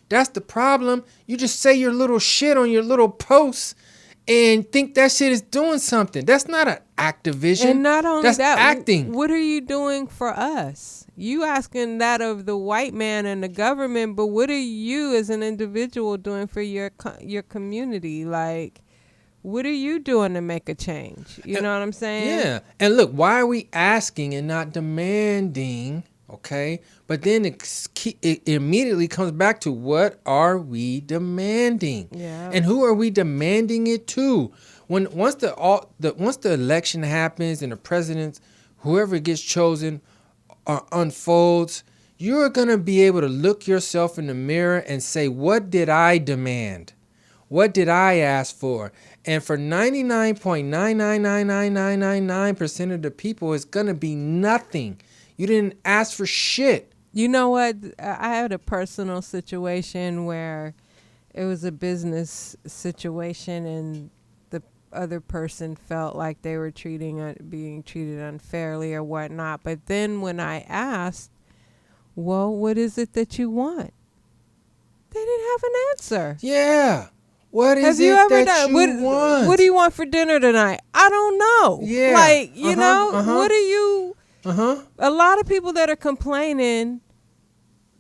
That's the problem. You just say your little shit on your little posts and think that shit is doing something. That's not an activism. And not only that's that, acting. What are you doing for us? You asking that of the white man and the government, but what are you as an individual doing for your community? Like, what are you doing to make a change? You know what I'm saying? Yeah. And look, why are we asking and not demanding? Okay. But then it immediately comes back to, what are we demanding? Yeah. And who are we demanding it to? Once the election happens and the president, whoever gets chosen, unfolds, you're going to be able to look yourself in the mirror and say, what did I demand? What did I ask for? And for 99.9999999% of the people, it's going to be nothing. You didn't ask for shit. You know what? I had a personal situation where it was a business situation and the other person felt like they were being treated unfairly or whatnot. But then when I asked, well, what is it that you want? They didn't have an answer. Yeah. What is it that you want? What do you want for dinner tonight? I don't know. Yeah. Like, you know, what are you... A lot of people that are complaining,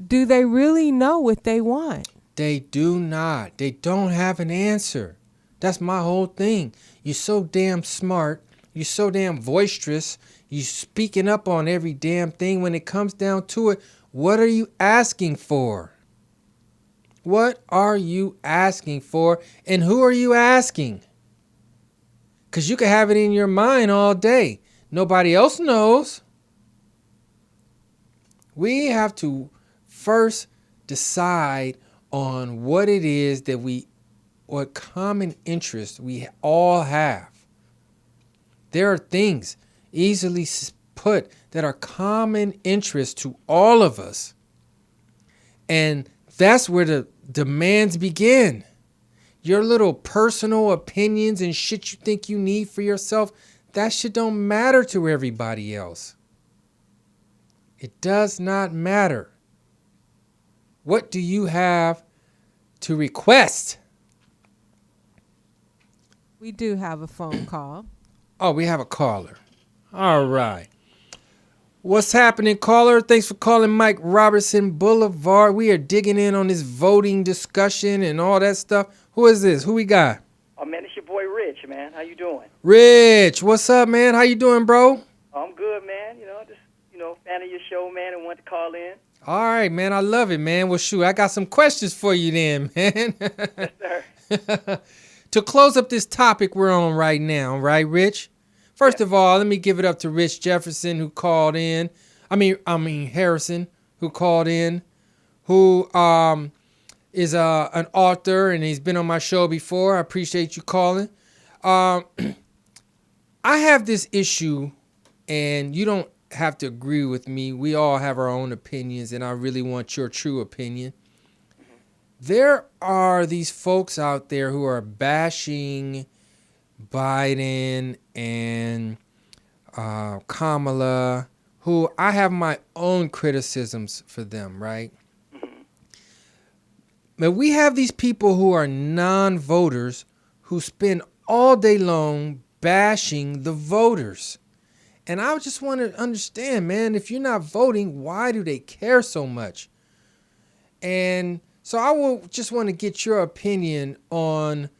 do they really know what they want? They do not. They don't have an answer. That's my whole thing. You're so damn smart. You're so damn boisterous. You're speaking up on every damn thing. When it comes down to it, what are you asking for? What are you asking for? And who are you asking? Because you can have it in your mind all day. Nobody else knows. We have to first decide on what it is that what common interest we all have. There are things easily put that are common interest to all of us. And that's where the demands begin. Your little personal opinions and shit you think you need for yourself, that shit don't matter to everybody else. It does not matter. What do you have to request? We do have a phone call. Oh, we have a caller. All right. What's happening, caller? Thanks for calling Mike Robertson Boulevard. We are digging in on this voting discussion and all that stuff. Who is this? Who we got? Oh, man, it's your boy Rich, man. How you doing? Rich, what's up, man? How you doing, bro? I'm good, man. Fan of your show, man, and wanted to call in. All right, man. I love it, man. Well, shoot, I got some questions for you then, man. Yes, sir. To close up this topic we're on right now, right, Rich? First of all, let me give it up to Rich Jefferson who called in. I mean Harrison who called in, who is an author and he's been on my show before. I appreciate you calling. I have this issue, and you don't have to agree with me. We all have our own opinions, and I really want your true opinion. There are these folks out there who are bashing Biden and Kamala, who I have my own criticisms for them, right? But we have these people who are non-voters who spend all day long bashing the voters. And I just want to understand, man, if you're not voting, why do they care so much? And so I will just want to get your opinion on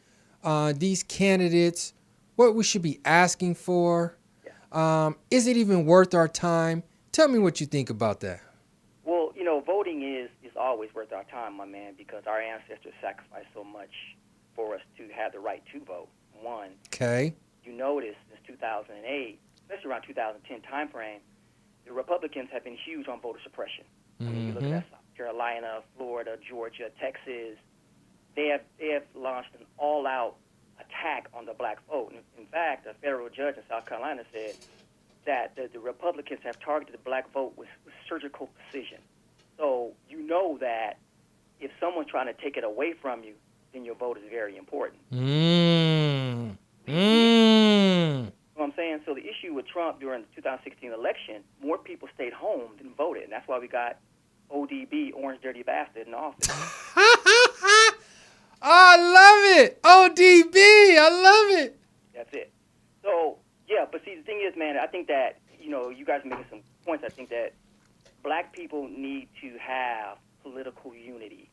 these candidates, what we should be asking for. Is it even worth our time? Tell me what you think about that. Well, voting is always worth our time, my man, because our ancestors sacrificed so much for us to have the right to vote. One. Okay. You notice since 2008, especially around 2010 timeframe, the Republicans have been huge on voter suppression. I mean, you look at South Carolina, Florida, Georgia, Texas. They have launched an all-out attack on the black vote. In fact, a federal judge in South Carolina said that the Republicans have targeted the black vote with surgical precision. So you know that if someone's trying to take it away from you, then your vote is very important. You know what I'm saying? So the issue with Trump during the 2016 election, more people stayed home than voted, and that's why we got ODB, Orange Dirty Bastard, in office. I love it. ODB, I love it. That's it. So, yeah, but see, the thing is, man, I think that, you guys are making some points. I think that black people need to have political unity.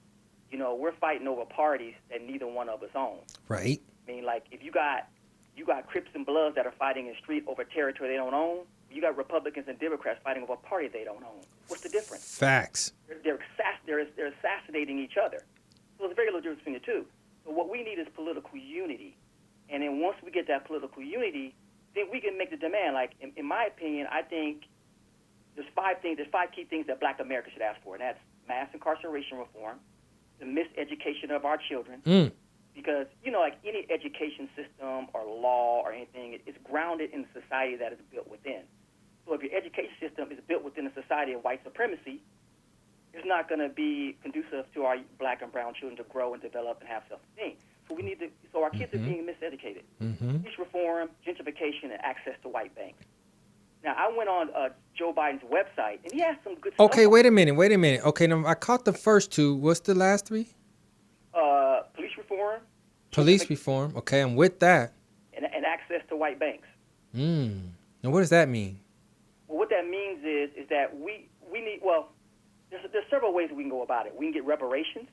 We're fighting over parties that neither one of us own. Right. I mean, like, if you got Crips and Bloods that are fighting in the street over territory they don't own, you got Republicans and Democrats fighting over a party they don't own. What's the difference? Facts. They're assassinating each other. So there's very little difference between the two. So what we need is political unity. And then once we get that political unity, then we can make the demand. Like, in my opinion, I think there's five key things that black America should ask for, and that's mass incarceration reform, the miseducation of our children, because, like any education system or law or anything, it's grounded in a society that is built within. So if your education system is built within a society of white supremacy, it's not going to be conducive to our black and brown children to grow and develop and have self-esteem. So our kids are being miseducated. Police reform, gentrification, and access to white banks. Now, I went on Joe Biden's website, and he has some good stuff. Okay, wait a minute. Okay, now I caught the first two. What's the last three? Police reform. Police reform. Okay, I'm with that. And access to white banks. Now, what does that mean? Well, what that means is that we need, there's several ways we can go about it. We can get reparations,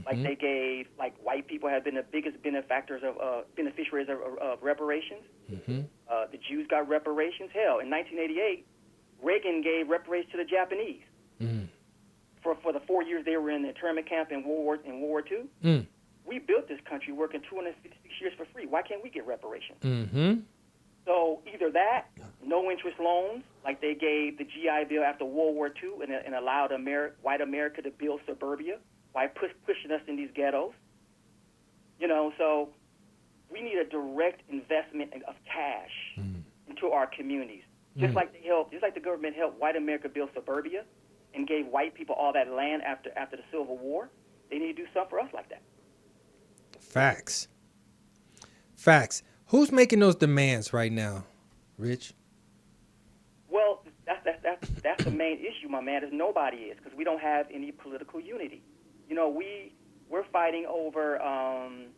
like they gave, like white people have been the biggest beneficiaries of reparations. The Jews got reparations. Hell, in 1988, Reagan gave reparations to the Japanese for the 4 years they were in the internment camp in World War II. We built this country working 256 years for free. Why can't we get reparations? So either that, no interest loans, like they gave the GI Bill after World War II and allowed white America to build suburbia by pushing us in these ghettos. So we need a direct investment of cash into our communities. Just like the government helped white America build suburbia and gave white people all that land after the Civil War, they need to do something for us like that. Facts. Who's making those demands right now, Rich? Well, that's the main issue, my man. Is nobody is, because we don't have any political unity. We're fighting over. I'm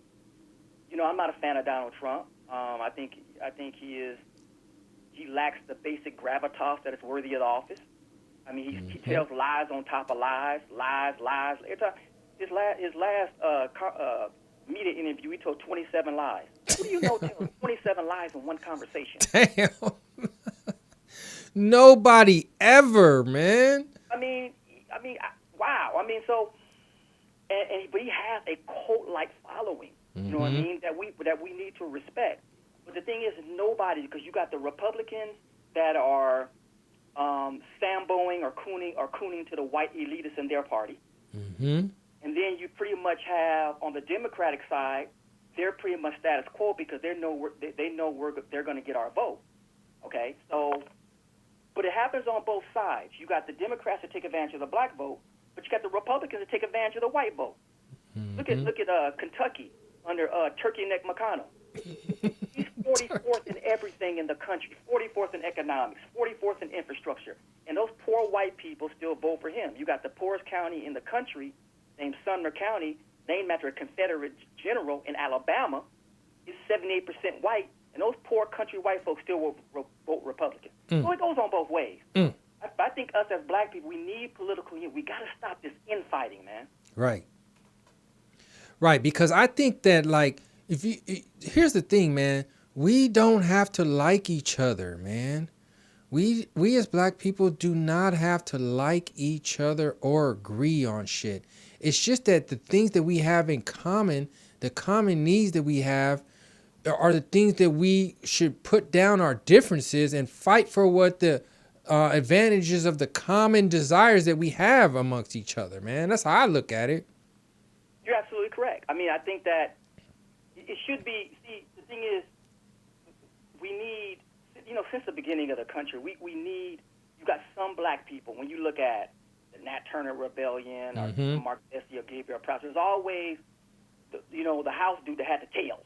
not a fan of Donald Trump. I think he lacks the basic gravitas that is worthy of the office. I mean, he tells lies on top of lies. His last media interview, he told 27 lies. Who do you know tells 27 lies in one conversation? Damn. Nobody ever, man. Wow. I mean, so, but he has a cult-like following. You know what I mean? That we need to respect. But the thing is, nobody, because you got the Republicans that are samboing or cooning to the white elitists in their party. Mm-hmm. And then you pretty much have, on the Democratic side, they're pretty much status quo because they know they're going to get our vote. Okay? So, but it happens on both sides. You got the Democrats that take advantage of the black vote, but you got the Republicans that take advantage of the white vote. Mm-hmm. Look at Kentucky under Turkey Neck McConnell. He's 44th in everything in the country, 44th in economics, 44th in infrastructure. And those poor white people still vote for him. You got the poorest county in the country, named Sumner County, named after a Confederate general in Alabama. It's 78% white, and those poor country white folks still will vote Republican. So it goes on both ways. I think us as black people, we need political unity. We got to stop this infighting, man. Right, because I think that, like, here's the thing, man. We don't have to like each other, man. We as black people do not have to like each other or agree on shit. It's just that the things that we have in common, the common needs that we have, are the things that we should put down our differences and fight for what the advantages of the common desires that we have amongst each other, man. That's how I look at it. You're absolutely correct. I mean, I think that it should be, see, the thing is, we need, since the beginning of the country, we need, you got some black people, when you look at the Nat Turner Rebellion or Mark Bessie or Gabriel Proust, there's always, the house dude that had the tail,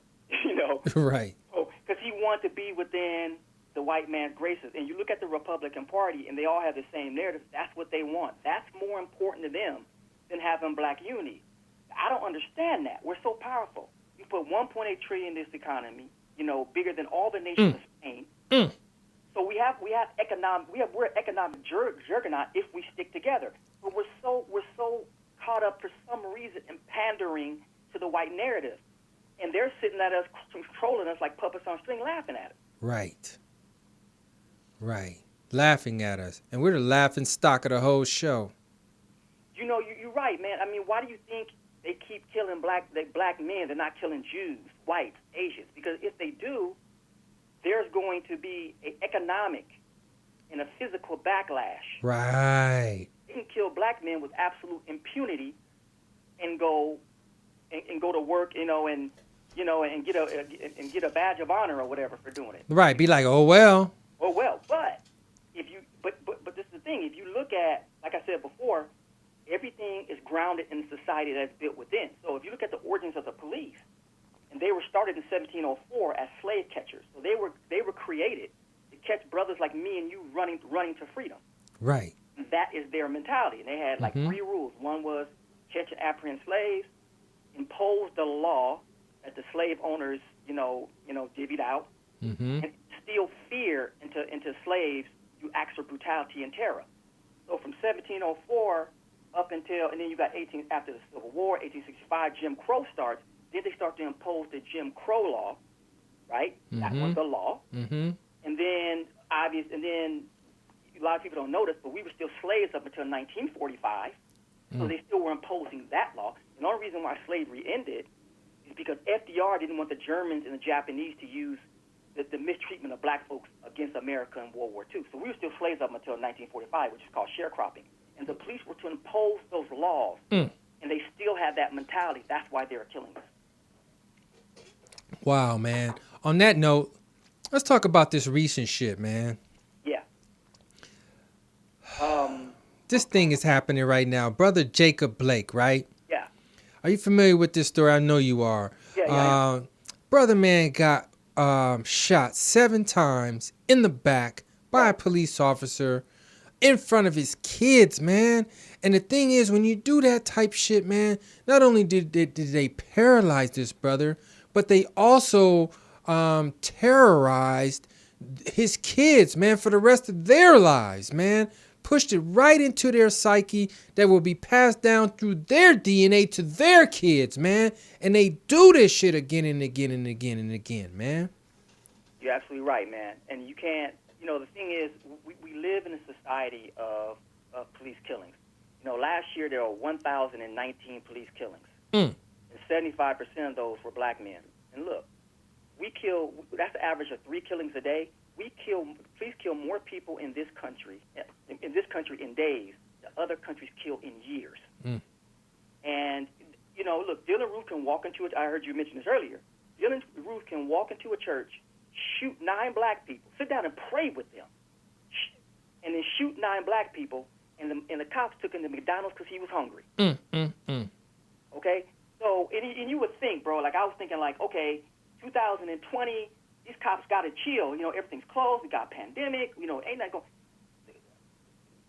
Right. Because he wanted to be within the white man's graces. And you look at the Republican Party, and they all have the same narrative. That's what they want. That's more important to them than having black unity. I don't understand that. We're so powerful. We put $1.8 trillion in this economy, bigger than all the nations of Spain. So we're economic juggernaut if we stick together. But we're so caught up for some reason in pandering to the white narrative. And they're sitting at us, controlling us like puppets on string, laughing at us. Right. Laughing at us. And we're the laughing stock of the whole show. You're right, man. I mean, why do you think they keep killing black men? They're not killing Jews, whites, Asians. Because if they do, there's going to be an economic and a physical backlash. Right. They can kill black men with absolute impunity and go to work, and get a badge of honor or whatever for doing it. Right. Be like, oh well. But but this is the thing. If you look at, like I said before, everything is grounded in the society that's built within. So if you look at the origins of the police, and they were started in 1704 as slave catchers. So they were created to catch brothers like me and you running to freedom. Right. And that is their mentality. And they had like three rules. One was catch and apprehend slaves, impose the law that the slave owners, divvied out, and instill fear into slaves through acts of brutality and terror. So from 1704 up until, and then you got after the Civil War, 1865, Jim Crow starts. Then they start to impose the Jim Crow law, right? That was the law. And then a lot of people don't notice, but we were still slaves up until 1945. So they still were imposing that law. And the only reason why slavery ended is because FDR didn't want the Germans and the Japanese to use the mistreatment of black folks against America in World War II. So we were still slaves up until 1945, which is called sharecropping. And the police were to impose those laws, and they still have that mentality. That's why they were killing us. Wow, man. On that note, let's talk about this recent shit, man. Yeah. This thing is happening right now. Brother Jacob Blake, right? Yeah. Are you familiar with this story? I know you are. Yeah. Brother man got shot 7 times in the back by a police officer in front of his kids, man. And the thing is, when you do that type shit, man, not only did they paralyze this brother, but they also terrorized his kids, man, for the rest of their lives, man. pushed it right into their psyche that will be passed down through their DNA to their kids, man. And they do this shit again and again and again and again, man. You're absolutely right, man. And you can't, the thing is, we live in a society of police killings. Last year there were 1,019 police killings. And 75% of those were black men. And look, that's an average of 3 killings a day. Police kill more people in this country in days than other countries kill in years. And, look, Dylan Roof can walk into I heard you mention this earlier. Dylan Roof can walk into a church, shoot 9 black people, sit down and pray with them, and then shoot 9 black people, and the cops took him to McDonald's because he was hungry. Okay? So, and you would think, bro, like I was thinking like, okay, 2020, these cops got to chill. Everything's closed. We got a pandemic. Ain't that going.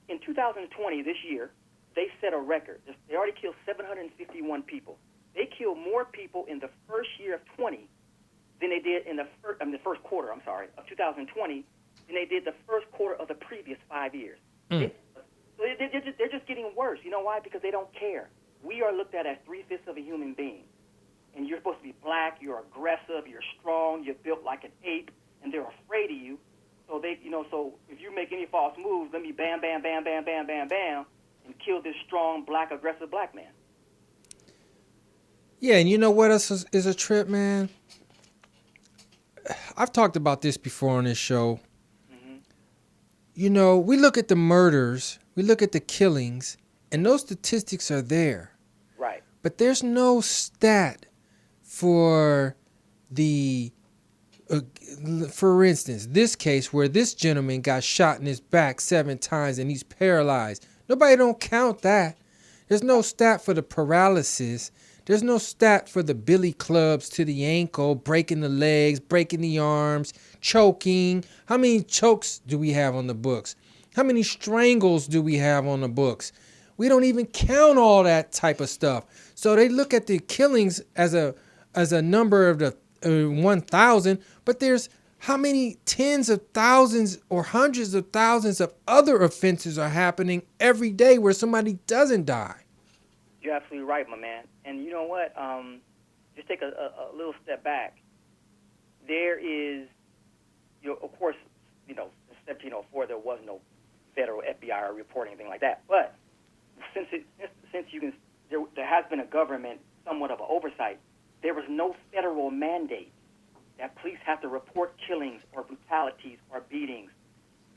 In 2020, this year, they set a record. They already killed 751 people. They killed more people in the first year of 20 than they did in the first quarter, of 2020, than they did the first quarter of the previous 5 years. They're just getting worse. You know why? Because they don't care. We are looked at as 3/5 of a human being. And you're supposed to be black, you're aggressive, you're strong, you're built like an ape, and they're afraid of you. So so if you make any false moves, let me bam, bam, bam, bam, bam, bam, bam, and kill this strong, black, aggressive black man. Yeah, and you know what else is a trip, man? I've talked about this before on this show. We look at the murders, we look at the killings, and those statistics are there. Right. But there's no stat for for instance, this case where this gentleman got shot in his back 7 times and he's paralyzed. Nobody don't count that. There's no stat for the paralysis. There's no stat for the billy clubs to the ankle, breaking the legs, breaking the arms, choking. How many chokes do we have on the books? How many strangles do we have on the books? We don't even count all that type of stuff. So they look at the killings as a number of the 1,000, but there's how many tens of thousands or hundreds of thousands of other offenses are happening every day where somebody doesn't die. You're absolutely right, my man. And you know what? Just take a little step back. There is, of course, in 1704 there was no federal FBI or reporting anything like that. But since there has been a government, somewhat of an oversight, there was no federal mandate that police have to report killings or brutalities or beatings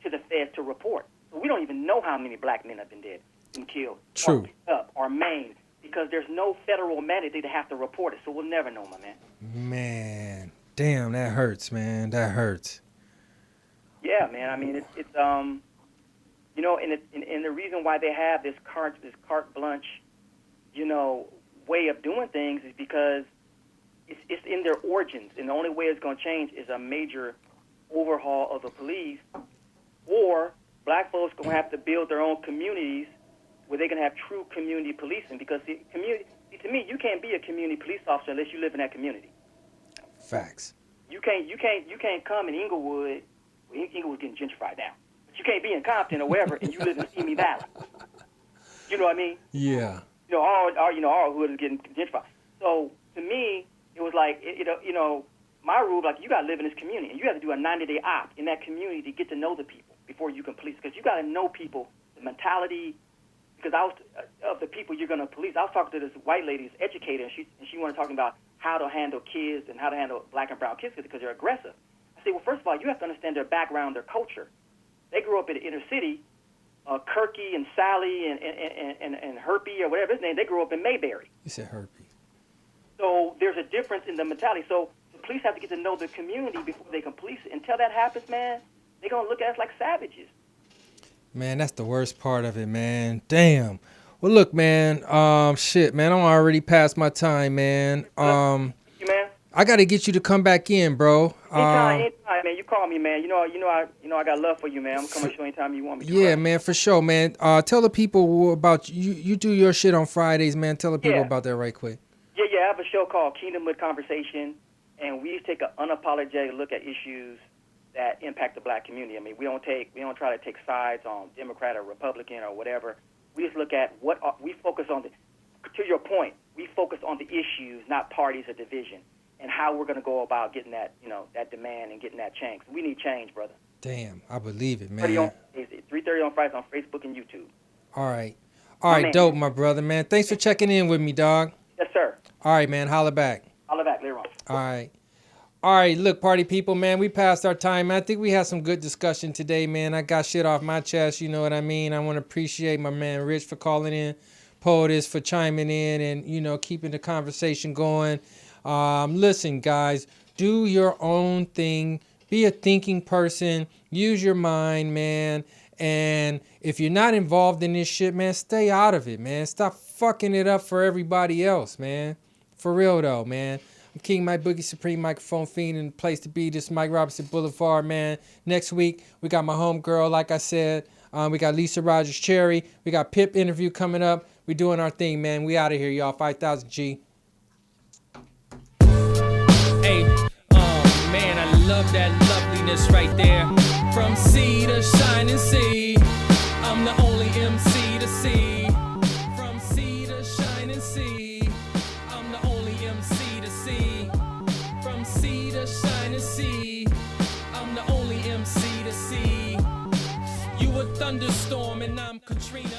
to the feds to report. So we don't even know how many black men have been dead and killed, True. or picked up, or maimed, because there's no federal mandate to have to report it. So we'll never know, my man. Man, damn, that hurts, man. That hurts. Yeah, man. I mean, it's and the reason why they have this carte blanche, way of doing things is because it's in their origins, and the only way it's going to change is a major overhaul of the police, or black folks going to have to build their own communities where they can have true community policing. Because to me, you can't be a community police officer unless you live in that community. Facts. You can't come in Inglewood. Inglewood's getting gentrified now, but you can't be in Compton or wherever and you live in Simi Valley. You know what I mean? Yeah. Our hood is getting gentrified. So to me, it was like my rule, like, you got to live in this community, and you have to do a 90-day op in that community to get to know the people before you can police. Because you got to know people, the mentality. Because of the people you're going to police. I was talking to this white lady, this educator, and she wanted talking about how to handle kids and how to handle black and brown kids because they're aggressive. I say, well, first of all, you have to understand their background, their culture. They grew up in the inner city. Kirky and Sally and Herpy or whatever his name, they grew up in Mayberry. You said Herpy. So there's a difference in the mentality. So the police have to get to know the community before they can police it. Until that happens, man, they're going to look at us like savages. Man, that's the worst part of it, man. Damn. Well, look, man. Shit, man. I'm already past my time, man. You, man. I got to get you to come back in, bro. Anytime, man. You call me, man. I got love for you, man. I'm coming to you anytime you want me to. Yeah, man, for sure, man. Tell the people about you. You do your shit on Fridays, man. Tell the people about that right quick. Yeah. I have a show called Kingdomhood Conversation, and we take an unapologetic look at issues that impact the black community. I mean, we don't try to take sides on Democrat or Republican or whatever. We just look at we focus on to your point, we focus on the issues, not parties or division, and how we're going to go about getting that, that demand and getting that change. We need change, brother. Damn, I believe it, man. 3:30 on Fridays on Facebook and YouTube. All right, dope, my brother, man. Thanks for checking in with me, dog. Yes, sir. All right, man. Holla back. Holla back later on. All right, look, party people, man, we passed our time. I think we had some good discussion today, man. I got shit off my chest, you know what I mean? I want to appreciate my man Rich for calling in, POTUS for chiming in and, keeping the conversation going. Listen, guys, do your own thing. Be a thinking person. Use your mind, man. And if you're not involved in this shit, man, stay out of it, man. Stop fucking it up for everybody else, man. For real, though, man. I'm King Mike Boogie Supreme Microphone Fiend, and the place to be. This is Mike Robertson Boulevard, man. Next week, we got my homegirl, like I said. We got Lisa Rogers Cherry. We got Pip interview coming up. We doing our thing, man. We out of here, y'all. 5,000 G. Hey, man, I love that loveliness right there. From sea to shining sea, I'm the only MC to see. From sea to shining sea, I'm the only MC to see. From sea to shining sea, I'm the only MC to see. You a thunderstorm and I'm Katrina.